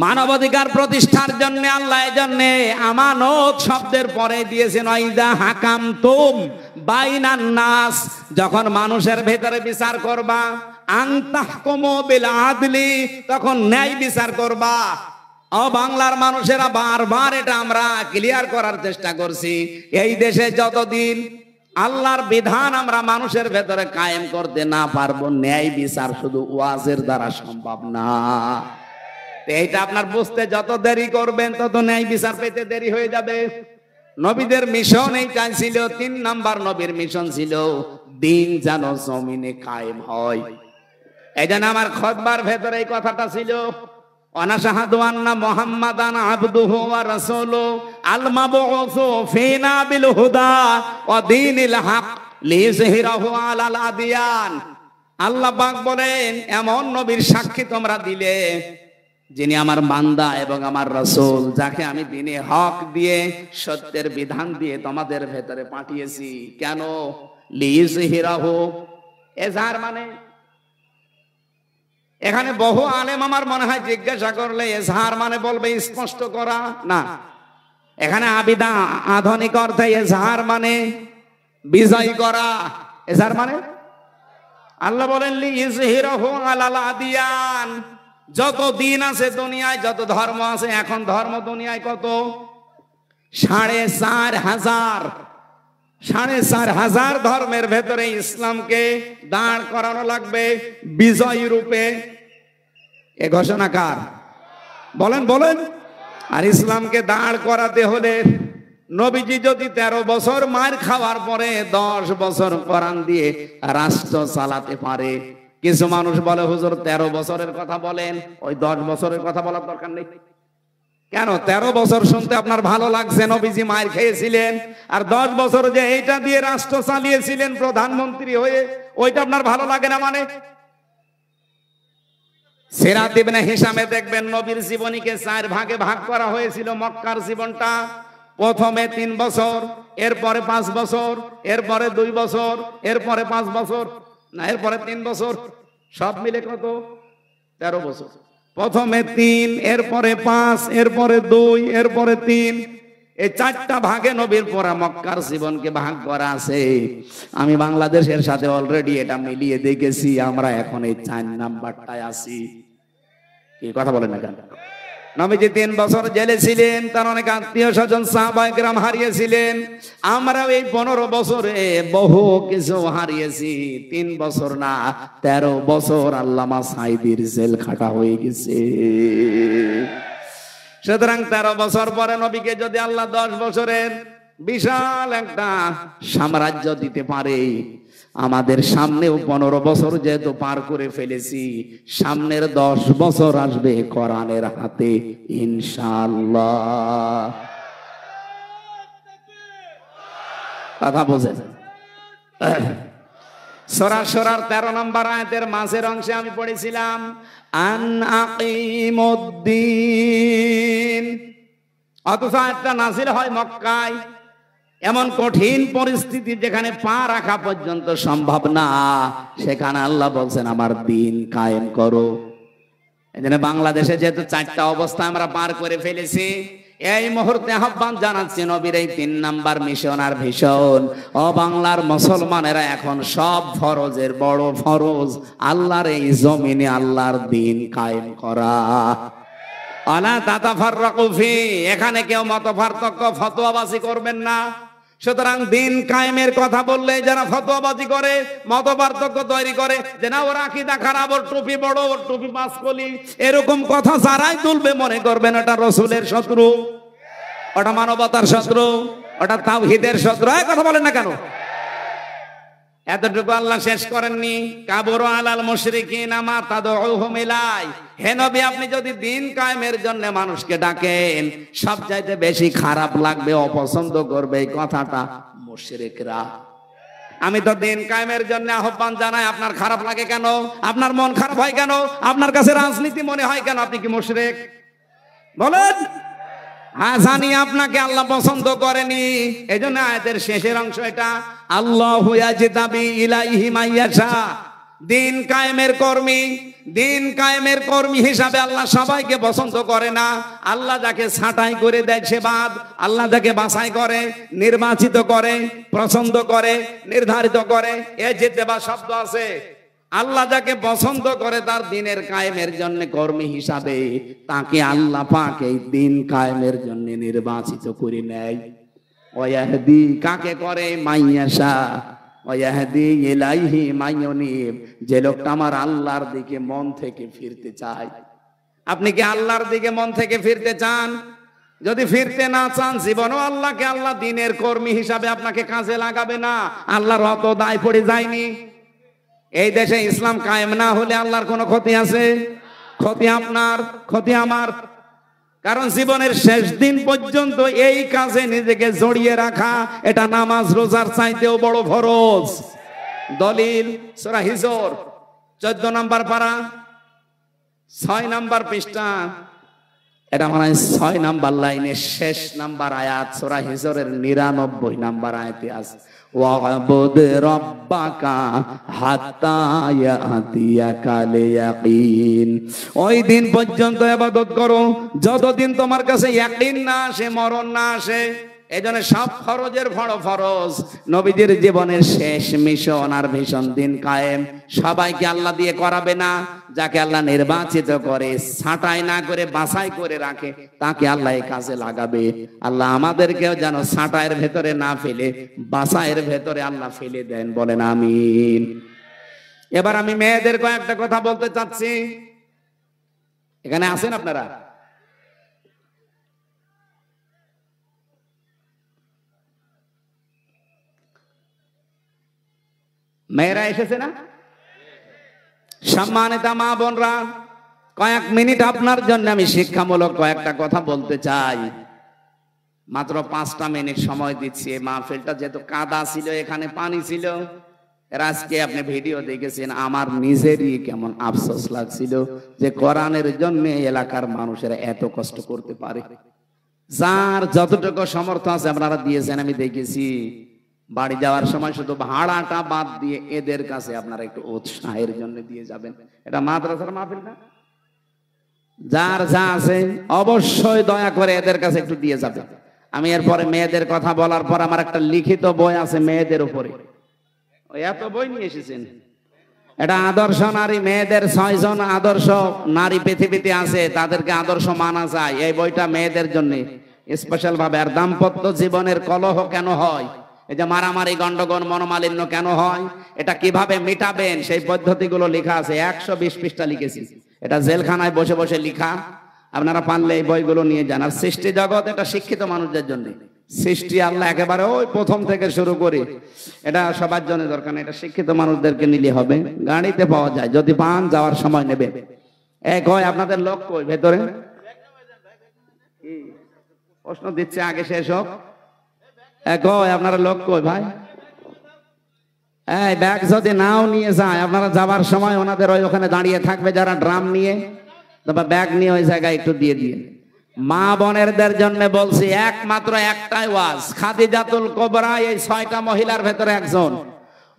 মানবাধিকার প্রতিষ্ঠার জন্য আল্লাহ জন্য আমানত শব্দের পরে দিয়েছেন ওয়াইদা হাকামতুম বাইনান নাস, যখন মানুষের ভেতরে বিচার করবা, আন তাহকুমু বিল আদলি, তখন ন্যায় বিচার করবা। ও বাংলার মানুষেরা, বারবার এটা আমরা ক্লিয়ার করার চেষ্টা করছি। এই দেশে যতদিন আল্লাহর বিধান আমরা মানুষের ভেতরে কায়েম করতে না পারবো, ন্যায় বিচার শুধু ওয়াজের দ্বারা সম্ভব না। এইটা আপনার বুঝতে যত দেরি করবেন তত ন্যায় বিচার পেতে দেরি হয়ে যাবে। নবীদের মিশন এইটাই ছিল। ৩ নাম্বার নবীর মিশন ছিল দিন যেন জমিনে কায়েম হয়। এই জন্য আমার খুতবার ভেতরে এই কথাটা ছিল, অনাশাহাদু আন্না মুহাম্মাদান আবদুহু ওয়া রাসূলুহু আল মাবউসু ফিনা বিল হুদা ওয়া দীনিল হক লিইযহিরাহু আলাল আদিয়ান। আল্লাহ পাক বলেন, এমন নবীর সাক্ষী তোমরা দিলে যিনি আমার বান্দা এবং আমার রাসূল, যাকে আমি দ্বীনে হক দিয়ে, সত্যের বিধান দিয়ে তোমাদের ভেতরে পাঠিয়েছি। কেন? লিইযহিরাহু, এজাহার মানে এখানে বহু আলেম আমার মনে হয় জিজ্ঞাসা করলে এজহার মানে বলবে স্পষ্ট করা, না। এখানে আবিদা আধুনিক অর্থে এজহার মানে বিজয় করা। এজহার মানে আল্লাহ বলেন লিইযহিরাহু আলাল আদিয়ান, যত দিন আছে দুনিয়ায়, যত ধর্ম আছে, এখন ধর্ম দুনিয়ায় কত? ৪৫০০০। ৪৫০০০ ধর্মের ভেতরে ইসলামকে দাঁড় করানো লাগবে বিজয়ী রূপে। এ ঘোষণা কার? বলেন বলেন। আর ইসলামকে দাঁড় করাতে হলে নবীজি যদি ১৩ বছর মার খাওয়ার পরে ১০ বছর কোরআন দিয়ে রাষ্ট্র চালাতে পারে। কিছু মানুষ বলে হুজুর ১৩ বছরের কথা বলেন, ওই ১০ বছরের কথা বলার দরকার নেই। কেন? ১৩ বছর শুনতে আপনার ভালো লাগছে, নবীজি মায়ের খেয়েছিলেন, আর ১০ বছর যে এইটা দিয়ে রাষ্ট্র চালিয়েছিলেন প্রধানমন্ত্রী হয়ে, ওইটা আপনার ভালো লাগে না মানে? সিরাত ইবনে হিশামে দেখবেন নবীর জীবনীকে ৪ ভাগে ভাগ করা হয়েছিল। মক্কার জীবনটা প্রথমে ৩ বছর, এরপরে ৫ বছর, এরপরে ২ বছর, এরপরে ৫ বছর, না এরপরে ৩ বছর, সব মিলে কত? ১৩ বছর। প্রথমে ৩, এরপরে ৫, এরপরে ২, এরপরে ৩, এই ৪টা ভাগে নবীর পরা মক্কার জীবনকে ভাগ করা আছে। আমি বাংলাদেশের সাথে অলরেডি এটা মিলিয়ে দেখেছি, আমরা এখন এই ৪ নাম্বারটায় আছি। কি কথা বলেন না কেন? নবীজি 3 বছর জেলে ছিলেন, তার অনেক আত্মীয় স্বজন সাহাবায়ে কেরাম হারিয়েছিলেন। আমরাও এই 15 বছরে বহু কিছু হারিয়েছি। 3 বছর না 13 বছর আল্লামা সাঈদীর জেল খাটা হয়ে গেছে। সুতরাং 13 বছর পরে নবীকে যদি আল্লাহ 10 বছরের বিশাল একটা সাম্রাজ্য দিতে পারে, আমাদের সামনেও 15 বছর যেহেতু পার করে ফেলেছি, সামনের 10 বছর আসবে কোরআনের হাতে ইনশাআল্লাহ। কথা বোঝেন? সূরা শুরার 13 নম্বর আয়াতের মাঝের অংশে আমি পড়েছিলাম আন আকিমুদ্দিন, অথচ আয়াতটা নাযিল হয় মক্কায়। এমন কঠিন পরিস্থিতি যেখানে পা রাখা পর্যন্ত সম্ভব না, সেখানে আল্লাহ বলছেন আমার দিন কায়েম করো। এজন্য বাংলাদেশে যেহেতু 4টা অবস্থা আমরা পার করে ফেলেছি, এই মুহূর্তে আহ্বান জানাচ্ছি নবীর এই 3 নাম্বার মিশন আর ভিশন। ও বাংলার মুসলমানেরা, এখন সব ফরজের বড় ফরজ আল্লাহর এই জমিনে আল্লাহর দিন কায়েম করা। আলা তাতাফাররাকু ফি, এখানে কেউ মতপার্থক্য ফতোয়াবাজি করবেন না। সুতরাং দিন কায়েমের কথা বললে যারা ফতোয়াবাজি করে, মতপার্থক্য তৈরি করে, যে না ওর আকীদা খারাপ, ওর টুপি বড়, ওর টুপি পাঁচকলি, এরকম কথা যারাই তুলবে মনে করবেন ওটা রাসূলের শত্রু, ওটা মানবতার শত্রু, ওটা তাওহীদের শত্রু। এই কথা বলেন না কেন? এতটুকু আল্লাহ শেষ করেননি, কাবুরু আলাল মুশরিকিনা মা তাদউহুম ইলাই। হে নবী, আপনি যদি দিন কায়েমের জন্য মানুষকে ডাকেন, সবচাইতে বেশি খারাপ লাগবে, অপছন্দ করবে এই কথাটা মুশরিকরা। আমি তো দিন কায়েমের জন্য আহ্বান জানাই, আপনার খারাপ লাগে কেন? আপনার মন খারাপ হয় কেন? আপনার কাছে রাজনীতি মনে হয় কেন? আপনি কি মুশরিক? বলেন। হ্যাঁ, জানি আপনাকে আল্লাহ পছন্দ করেনি। এজন্য আয়াতের শেষের অংশ এটা, আল্লাহু ইয়াজতাবি ইলাইহি মাইয়াশা। দিন কায়েমের কর্মী, দিন কায়েমের কর্মী হিসাবে আল্লাহ সবাইকে পছন্দ করে না। আল্লাহ যাকে ছাঁটাই করে দেয় সে বাদ, আল্লাহ যাকে বাছাই করে, নির্বাচিত করে, পছন্দ করে, নির্ধারিত করে, এ যেতেবা শব্দ আছে। আল্লাহ যাকে পছন্দ করে তার দিনের কায়েমের জন্য কর্মী হিসাবে, তাকে আল্লাহ পাক এই দিন কায়েমের জন্য নির্বাচিত করে নেয়। ওয়াহদি কাকে করে? মাইয়াশা। ওয়াহদি ইলাইহি মাইয়ুনিব, যে লোকটা আমার আল্লাহর দিকে মন থেকে ফিরতে চায়। আপনি কি আল্লাহর দিকে মন থেকে ফিরতে চান? যদি ফিরতে না চান, জীবনও আল্লাহকে আল্লাহ দিনের কর্মী হিসাবে আপনাকে কাজে লাগাবে না। আল্লাহর অত দায় পড়ে যায়নি। এই দেশে ইসলাম কায়েম না হলে আল্লাহর কোনো ক্ষতি আছে? ক্ষতি আপনার, ক্ষতি আমার। কারণ জীবনের শেষ দিন পর্যন্ত এই কাজে নিজেকে জড়িয়ে রাখা, এটা নামাজ রোজার চাইতেও বড় ফরজ। দলিল সূরা হিজর 14 নম্বর পারা 6 নম্বর পৃষ্ঠা, এটা মানে 6 নম্বর লাইনের শেষ নাম্বার আয়াত, সূরা হিজরের 99 নম্বর আয়াতে আছে, ওয়া'বুদ রাব্বাকা হাত্তা ইয়াতিয়াকাল ইয়াকিন। ওই দিন পর্যন্ত ইবাদত করো যতদিন তোমার কাছে ইয়াকিন না আসে, মরণ না আসে। এজন্য সব ফরজের বড় ফরজ। নবীজির জীবনের শেষ মিশন আর ভীষণ দিন কায়েম। সবাইকে আল্লাহ দিয়ে করাবে না, যাকে আল্লাহ নির্বাচিত করে, ছাঁটাই না করে বাছাই করে রাখে, তাকে আল্লাহ এই কাজে লাগাবে। আল্লাহ আমাদেরকেও যেন ছাঁটাইয়ের ভেতরে না ফেলে বাছাইয়ের ভেতরে আল্লাহ ফেলে দেন, বলেন আমিন। এবার আমি মেয়েদের কয়েকটা কথা বলতে চাচ্ছি। এখানে আছেন আপনারা? মেয়েরা এসেছে না? সম্মানিত মা বোনরা, কয়েক মিনিট আপনার জন্য আমি শিক্ষামূলক কয়েকটা কথা বলতে চাই। মাত্র 5টা মিনিট সময় দিচ্ছি। এই মাহফিলটা যেহেতু কাদা ছিল, এখানে পানি ছিল। আজকে আপনি ভিডিও দেখেছেন, আমার নিজেরই কেমন আফসোস লাগছিল যে কোরআনের জন্য এলাকার মানুষেরা এত কষ্ট করতে পারে। যার যতটুকু সামর্থ্য আছে আপনারা দিয়েছেন, আমি দেখেছি। বাড়ি যাওয়ার সময় শুধু ভাড়াটা বাদ দিয়ে এদের কাছে আপনারা একটু উৎসাহের জন্য দিয়ে যাবেন। এটা মাদ্রাসার মাহফিল না? যার যা আছে অবশ্যই দয়া করে এদের কাছে একটু দিয়ে যাবেন। আমি এরপরে মেয়েদের কথা বলার পর আমার একটা লিখিত বই আছে মেয়েদের উপরে। এত বই নিয়ে এসেছেন? এটা আদর্শ নারী, মেয়েদের 6 জন আদর্শ নারী পৃথিবীতে আছে, তাদেরকে আদর্শ মানা যায়। এই বইটা মেয়েদের জন্য স্পেশাল ভাবে। আর দাম্পত্য জীবনের কলহ কেন হয়, এই যে মারামারি, গন্ডগোল, মনোমালিন্য কেন হয়, এটা কিভাবে মিটাবেন, সেই পদ্ধতিগুলো লেখা আছে। 120 পৃষ্ঠা লিখেছি, এটা জেলখানায় বসে বসে লেখা। আপনারা পারলে এই বইগুলো নিয়ে যান। আর সৃষ্টি জগৎ, এটা শিক্ষিত মানুষদের জন্য। সৃষ্টি আল্লাহ একেবারে ওই প্রথম থেকে শুরু করে, এটা সবার জন্য দরকার না, এটা শিক্ষিত মানুষদেরকে নিলে হবে। গাড়িতে পাওয়া যায়, যদি পান যাওয়ার সময় নেবে। এক হয় আপনাদের লোক কই ভেতরে, প্রশ্ন দিচ্ছে, আগে শেষ হোক। এক হয় আপনারা লোক কই ভাই? এই ব্যাগ যদি নাও নিয়ে যায়, আপনারা যাবার সময় ওনাদের ওখানে দাঁড়িয়ে থাকবে যারা ড্রাম নিয়ে, তবে ব্যাগ নিয়ে ওই জায়গায় একটু দিয়ে দিয়ে। মা বোনেরদের জন্য বলছি, একমাত্র একটাই ওয়াজ, খাদিজাতুল কুবরা এই 6টা মহিলার ভেতরে একজন।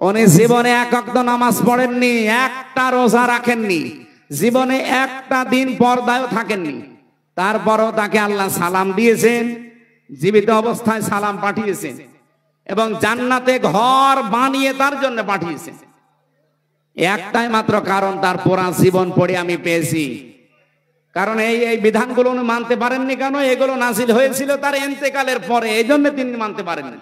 উনি জীবনে এক ওয়াক্ত নামাজ পড়েননি, একটা রোজা রাখেননি, জীবনে একটা দিন পর্দায়ও থাকেননি। তারপরও তাকে আল্লাহ সালাম দিয়েছেন, জীবিত অবস্থায় সালাম পাঠিয়েছেন, এবং জান্নাতে ঘর বানিয়ে তার জন্য পাঠিয়েছেন। একটাই মাত্র কারণ, তার পুরা জীবন পড়ে আমি পেয়েছি। কারণ এই বিধানগুলো উনি মানতে পারেননি কেন? এগুলো নাজিল হয়েছিল তার ইন্তেকালের পরে, এই জন্য তিনি মানতে পারেননি।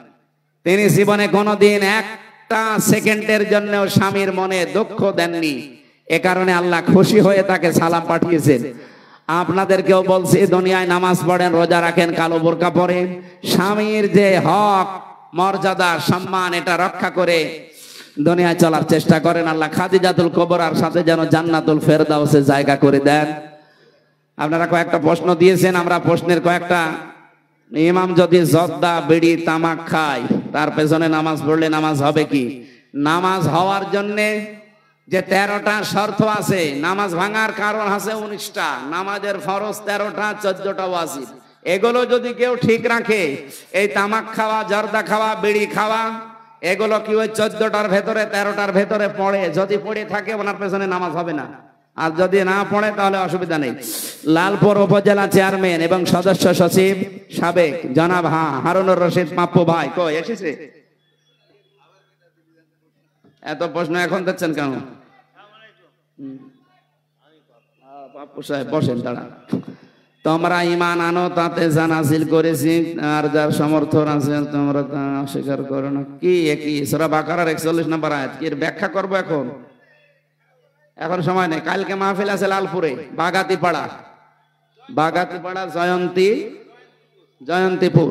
তিনি জীবনে কোনোদিন একটা সেকেন্ডের জন্য স্বামীর মনে দুঃখ দেননি। এ কারণে আল্লাহ খুশি হয়ে তাকে সালাম পাঠিয়েছেন। আপনাদেরকেও বলছি, দুনিয়ায় নামাজ পড়েন, রোজা রাখেন, কালো বোরকা পরেন, স্বামীর যে হক, মর্যাদা, সম্মান, এটা রক্ষা করে দুনিয়ায় চলার চেষ্টা করেন। আল্লাহ খাদিজাতুল কুবরার সাথে যেন জান্নাতুল ফেরদাউসে জায়গা করে দেন। আপনারা কয়েকটা প্রশ্ন দিয়েছেন, আমরা প্রশ্নের কয়েকটা, ইমাম যদি জর্দা, বিড়ি, তামাক খায়, তার পেছনে নামাজ পড়লে নামাজ হবে কি? নামাজ হওয়ার জন্যে যে 13টা শর্ত আছে, নামাজ ভাঙার কারণ আছে 19টা। নামাজের ফরজ 13টা, 14টা ওয়াজিব। এগুলো যদি কেউ ঠিক রাখে, এই তামাক খাওয়া, জর্দা খাওয়া, বিড়ি খাওয়া, এগুলো কি ওই 14টার ভেতরে, 13টার ভেতরে পড়ে? যদি পড়ে থাকে, ওনার পেছনে নামাজ হবে না। আর যদি না পড়ে তাহলে অসুবিধা নেই। লালপুর উপজেলা চেয়ারম্যান এবং সদস্য সচিব সাবেক জনাব হারুনুর রশিদ পাপ্পু ভাই কই এসেছে? এত প্রশ্ন এখন দিচ্ছেন কেন? পাপ্পু সাহেব বসেন, দাঁড়া। তোমরা ঈমান আনো, তাতে জানাজিল করেছি, আর যার সমর্থন আছে তোমরা তা অস্বীকার করো না। কি একই সূরা বাকারার 41 নম্বর আয়াত, কি ব্যাখ্যা করবো এখন? এখন সময় নেই। কালকে মাহফিল আছে লালপুরে, বাগাতিপাড়া, জয়ন্তীপুর,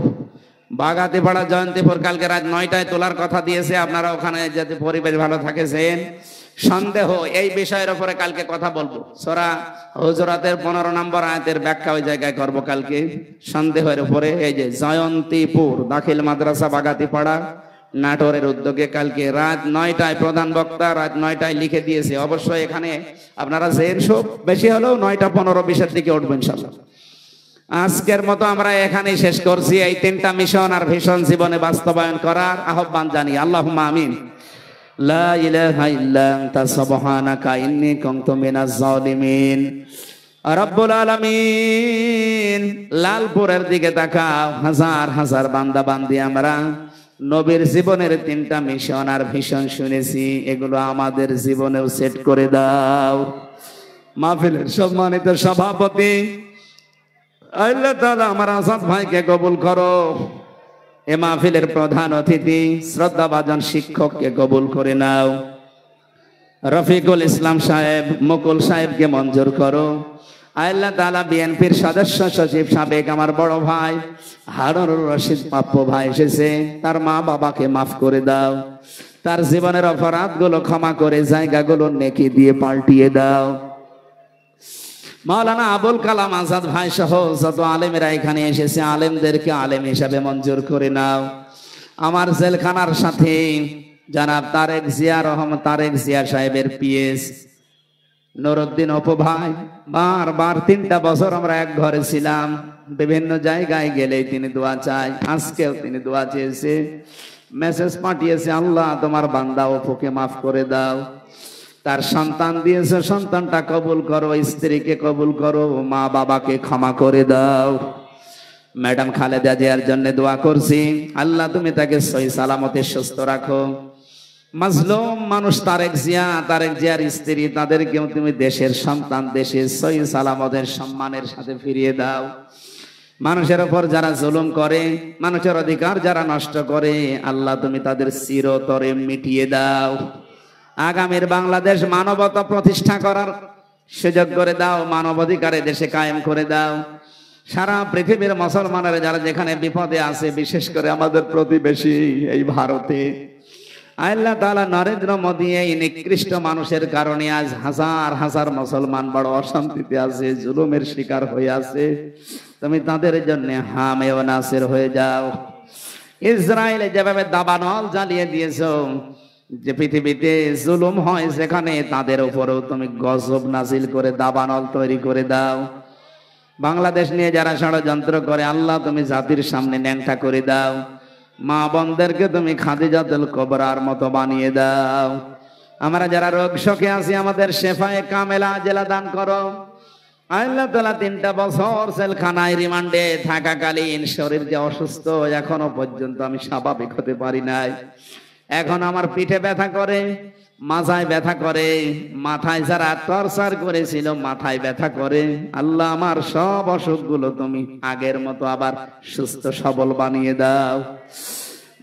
বাগাতিপাড়া, জয়ন্তীপুর। কালকে রাত 9টায় তোলার কথা দিয়েছে। আপনারা ওখানে যাতে পরিবেশ ভালো থাকেছেন। সন্দেহ এই বিষয়ের উপরে কালকে কথা বলবো। সূরা হুজুরাতের 15 নম্বর আয়াতের ব্যাখ্যা ওই জায়গায় করব কালকে, সন্দেহের উপরে। এই যে জয়ন্তীপুর দাখিল মাদ্রাসা বাগাতিপাড়া, নাটোরের উদ্যোগে কালকে রাত 9টায় প্রধান বক্তা রাত 9টায় লিখে দিয়েছে। অবশ্যই এখানে আপনারা জেন সব বেশি হলেও 9:15-20 দিকে উঠবেন ইনশাআল্লাহ। আজকের মতো আমরা এখানেই শেষ করছি। এই 3টা মিশন আর ভীষণ জীবনে বাস্তবায়ন করার আহ্বান জানি। আল্লাহুম্মা আমিন। লা ইলাহা ইল্লা আনতা সুবহানাকা ইন্নী কুনতু মিনাজ জালিমিন। রব্বুল আলামিন, লালপুরের দিকে তাকাও। হাজার হাজার বান্দা বান্দি আমরা নবীর জীবনের 3টা মিশন আর ভীষণ শুনেছি, এগুলো আমাদের জীবনেও সেট করে দাও। মাহফিলের সম্মানিত সভাপতি আল্লাহ তাআলা আমার আসাদ ভাইকে কবুল করো। এ মাহফিলের প্রধান অতিথি শ্রদ্ধাভাজন শিক্ষককে কবুল করে নাও। রফিকুল ইসলাম সাহেব, মুকুল সাহেবকে মঞ্জুর করো। আল্লাহ তাআলা বিএনপির সদস্য সচিব সাবেক আমার বড় ভাই হারুনুর রশিদ পাপ্পু ভাই এসেছে, তার মা বাবাকে মাফ করে দাও। তার জীবনের অপরাধগুলো ক্ষমা করে জায়গাগুলো নেকি দিয়ে পাল্টিয়ে দাও। মাওলানা আবুল কালাম আজাদ ভাই সহ যত আলেমেরা এখানে এসেছে, আলেমদেরকে আলেম হিসাবে মঞ্জুর করে নাও। আমার জেলখানার সাথে জনাব তারেক জিয়া সাহেবের পিএস নুরউদ্দিন অপু ভাই, বারবার 3টা বছর আমরা এক ঘরে ছিলাম। বিভিন্ন জায়গায় গেলেই তিনি দোয়া চাই। আজকেও তিনি দোয়া চেয়েছে, মেসেজ পাঠিয়েছে, আল্লাহ তোমার বান্দা অপুকে মাফ করে দাও। তার সন্তান দিয়েছে, সন্তানটা কবুল করো, স্ত্রীকে কবুল করো, মা বাবাকে ক্ষমা করে দাও। ম্যাডাম খালেদা জিয়ার জন্য দোয়া করছি, আল্লাহ তুমি তাকে সহি সালামতে সুস্থ রাখো। মাজলুম মানুষ তারেক জিয়ার স্ত্রী, তাদেরকেও তুমি দেশের সন্তান, দেশের সহি সালামতের সম্মানের সাথে ফিরিয়ে দাও। মানুষের উপর যারা জুলুম করে, মানুষের অধিকার যারা নষ্ট করে, আল্লাহ তুমি তাদের চিরতরে মিটিয়ে দাও। আগামীর বাংলাদেশ মানবতা প্রতিষ্ঠা করার সুযোগ করে দাও, মানবাধিকারে দেশে কায়েম করে দাও। সারা পৃথিবীর মুসলমানেরা যারা যেখানে বিপদে আছে, বিশেষ করে আমাদের প্রতিবেশী এই ভারতে, আল্লাহ তাআলা নরেন্দ্র মোদী এই নিকৃষ্ট মানুষের কারণে আজ হাজার হাজার মুসলমান বড় অশান্তিতে আছে, জুলুমের শিকার হয়ে আছে। তুমি তাদের জন্য হামে ও নাসির হয়ে যাও। ইসরায়েলে যেভাবে দাবানল জ্বালিয়ে দিয়েছো, যে পৃথিবীতে জুলুম হয় সেখানে তাদের উপরেও তুমি গজব নাজিল করে দাবানল তৈরি করে দাও। বাংলাদেশ নিয়ে যারা ষড়যন্ত্র করে, আল্লাহ তুমি জাতির সামনে ন্যাংটা করে দাও। মা বোনদেরকে তুমি খাদিজাতুল কুবরার মতো বানিয়ে দাও। আমরা যারা রোগ শোকে আছি, আমাদের শেফায়ে কামেলা আজেলা দান করো। আল্লাহ তাআলা 3টা বছর জেলখানায় রিমান্ডে থাকাকালীন শরীর যে অসুস্থ, এখনো পর্যন্ত আমি স্বাভাবিক হতে পারি নাই। এখন আমার পিঠে ব্যথা করে, মাথায় ব্যথা করে, মাথায় যারা টর্চার করেছিল মাথায় ব্যথা করে। আল্লাহ আমার সব অসুখগুলো তুমি আগের মতো আবার সুস্থ সবল বানিয়ে দাও।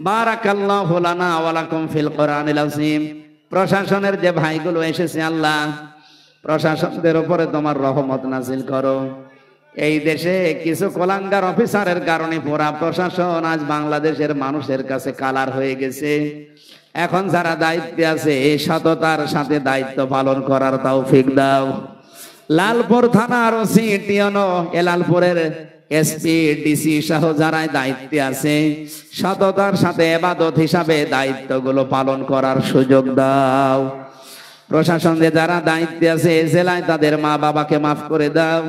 বারাকাল্লাহু লানা ওয়া লাকুম ফিল কোরআনিল আযীম। প্রশাসনের যে ভাইগুলো এসেছে, আল্লাহ প্রশাসনদের উপরে তোমার রহমত নাজিল করো। এই দেশে কিছু কোলাঙ্গার অফিসারের কারণে পুরা প্রশাসন আজ বাংলাদেশের মানুষের কাছে কালার হয়ে গেছে। এখন যারা দায়িত্বে আছে, এই সততার সাথে দায়িত্ব পালন করার তৌফিক দাও। লালপুর থানার ওসি টিওনো, লালপুরের এসপি ডিসি সহ যারা দায়িত্বে আছে, সততার সাথে ইবাদত হিসাবে দায়িত্বগুলো পালন করার সুযোগ দাও। প্রশাসনে যারা দায়িত্বে আছে জেলায়, তাদের মা বাবাকে মাফ করে দাও।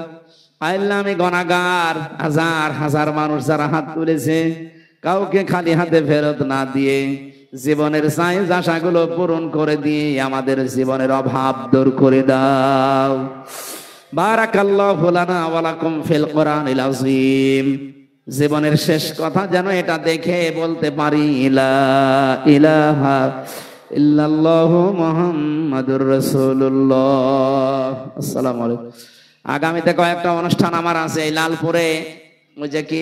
আল্লাহ আমি গুনাহগার, হাজার হাজার মানুষ যারা হাত তুলেছে, কাউকে খালি হাতে ফেরত না দিয়ে জীবনের চাহিদা আশাগুলো পূরণ করে দিয়ে আমাদের জীবনের অভাব দূর করে দাও। বারাকাল্লাহু লানা ওয়া লাকুম ফিল কোরআনিল আযীম। জীবনের শেষ কথা যেন এটা দেখে বলতে পারি, লা ইলাহা ইল্লাল্লাহু মুহাম্মাদুর রাসূলুল্লাহ। আসসালামু আলাইকুম। আগামীতে কয়েকটা অনুষ্ঠান আমার আছে এই লালপুরে, ওই যে কি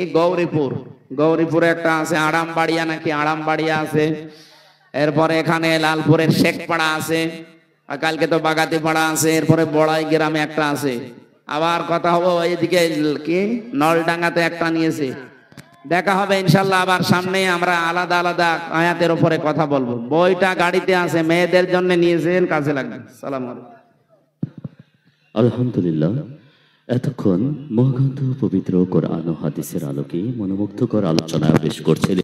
গৌরীপুরে একটা আছে, আড়ামবাড়িয়া নাকি আড়ামবাড়িয়া আছে। এরপরে এখানে লালপুরের শেখপাড়া আছে, আর কালকে তো বাগাতি পাড়া আছে। এরপরে বড়াই গ্রামে একটা আছে। আবার কথা হবো এইদিকে কি নলডাঙ্গাতে একটা নিয়েছে। দেখা হবে ইনশাল্লাহ আবার সামনে। আমরা আলাদা আলাদা আয়াতের উপরে কথা বলবো। বইটা গাড়িতে আছে, মেয়েদের জন্য নিয়েছেন, কাছে লাগবে। সালাম আলাইকুম। আলহামদুলিল্লাহ, এতক্ষণ মহাগ্রন্থ পবিত্র কোরআন ও হাদিসের আলোকে মনোমুগ্ধকর আলোচনা পেশ করছিলেন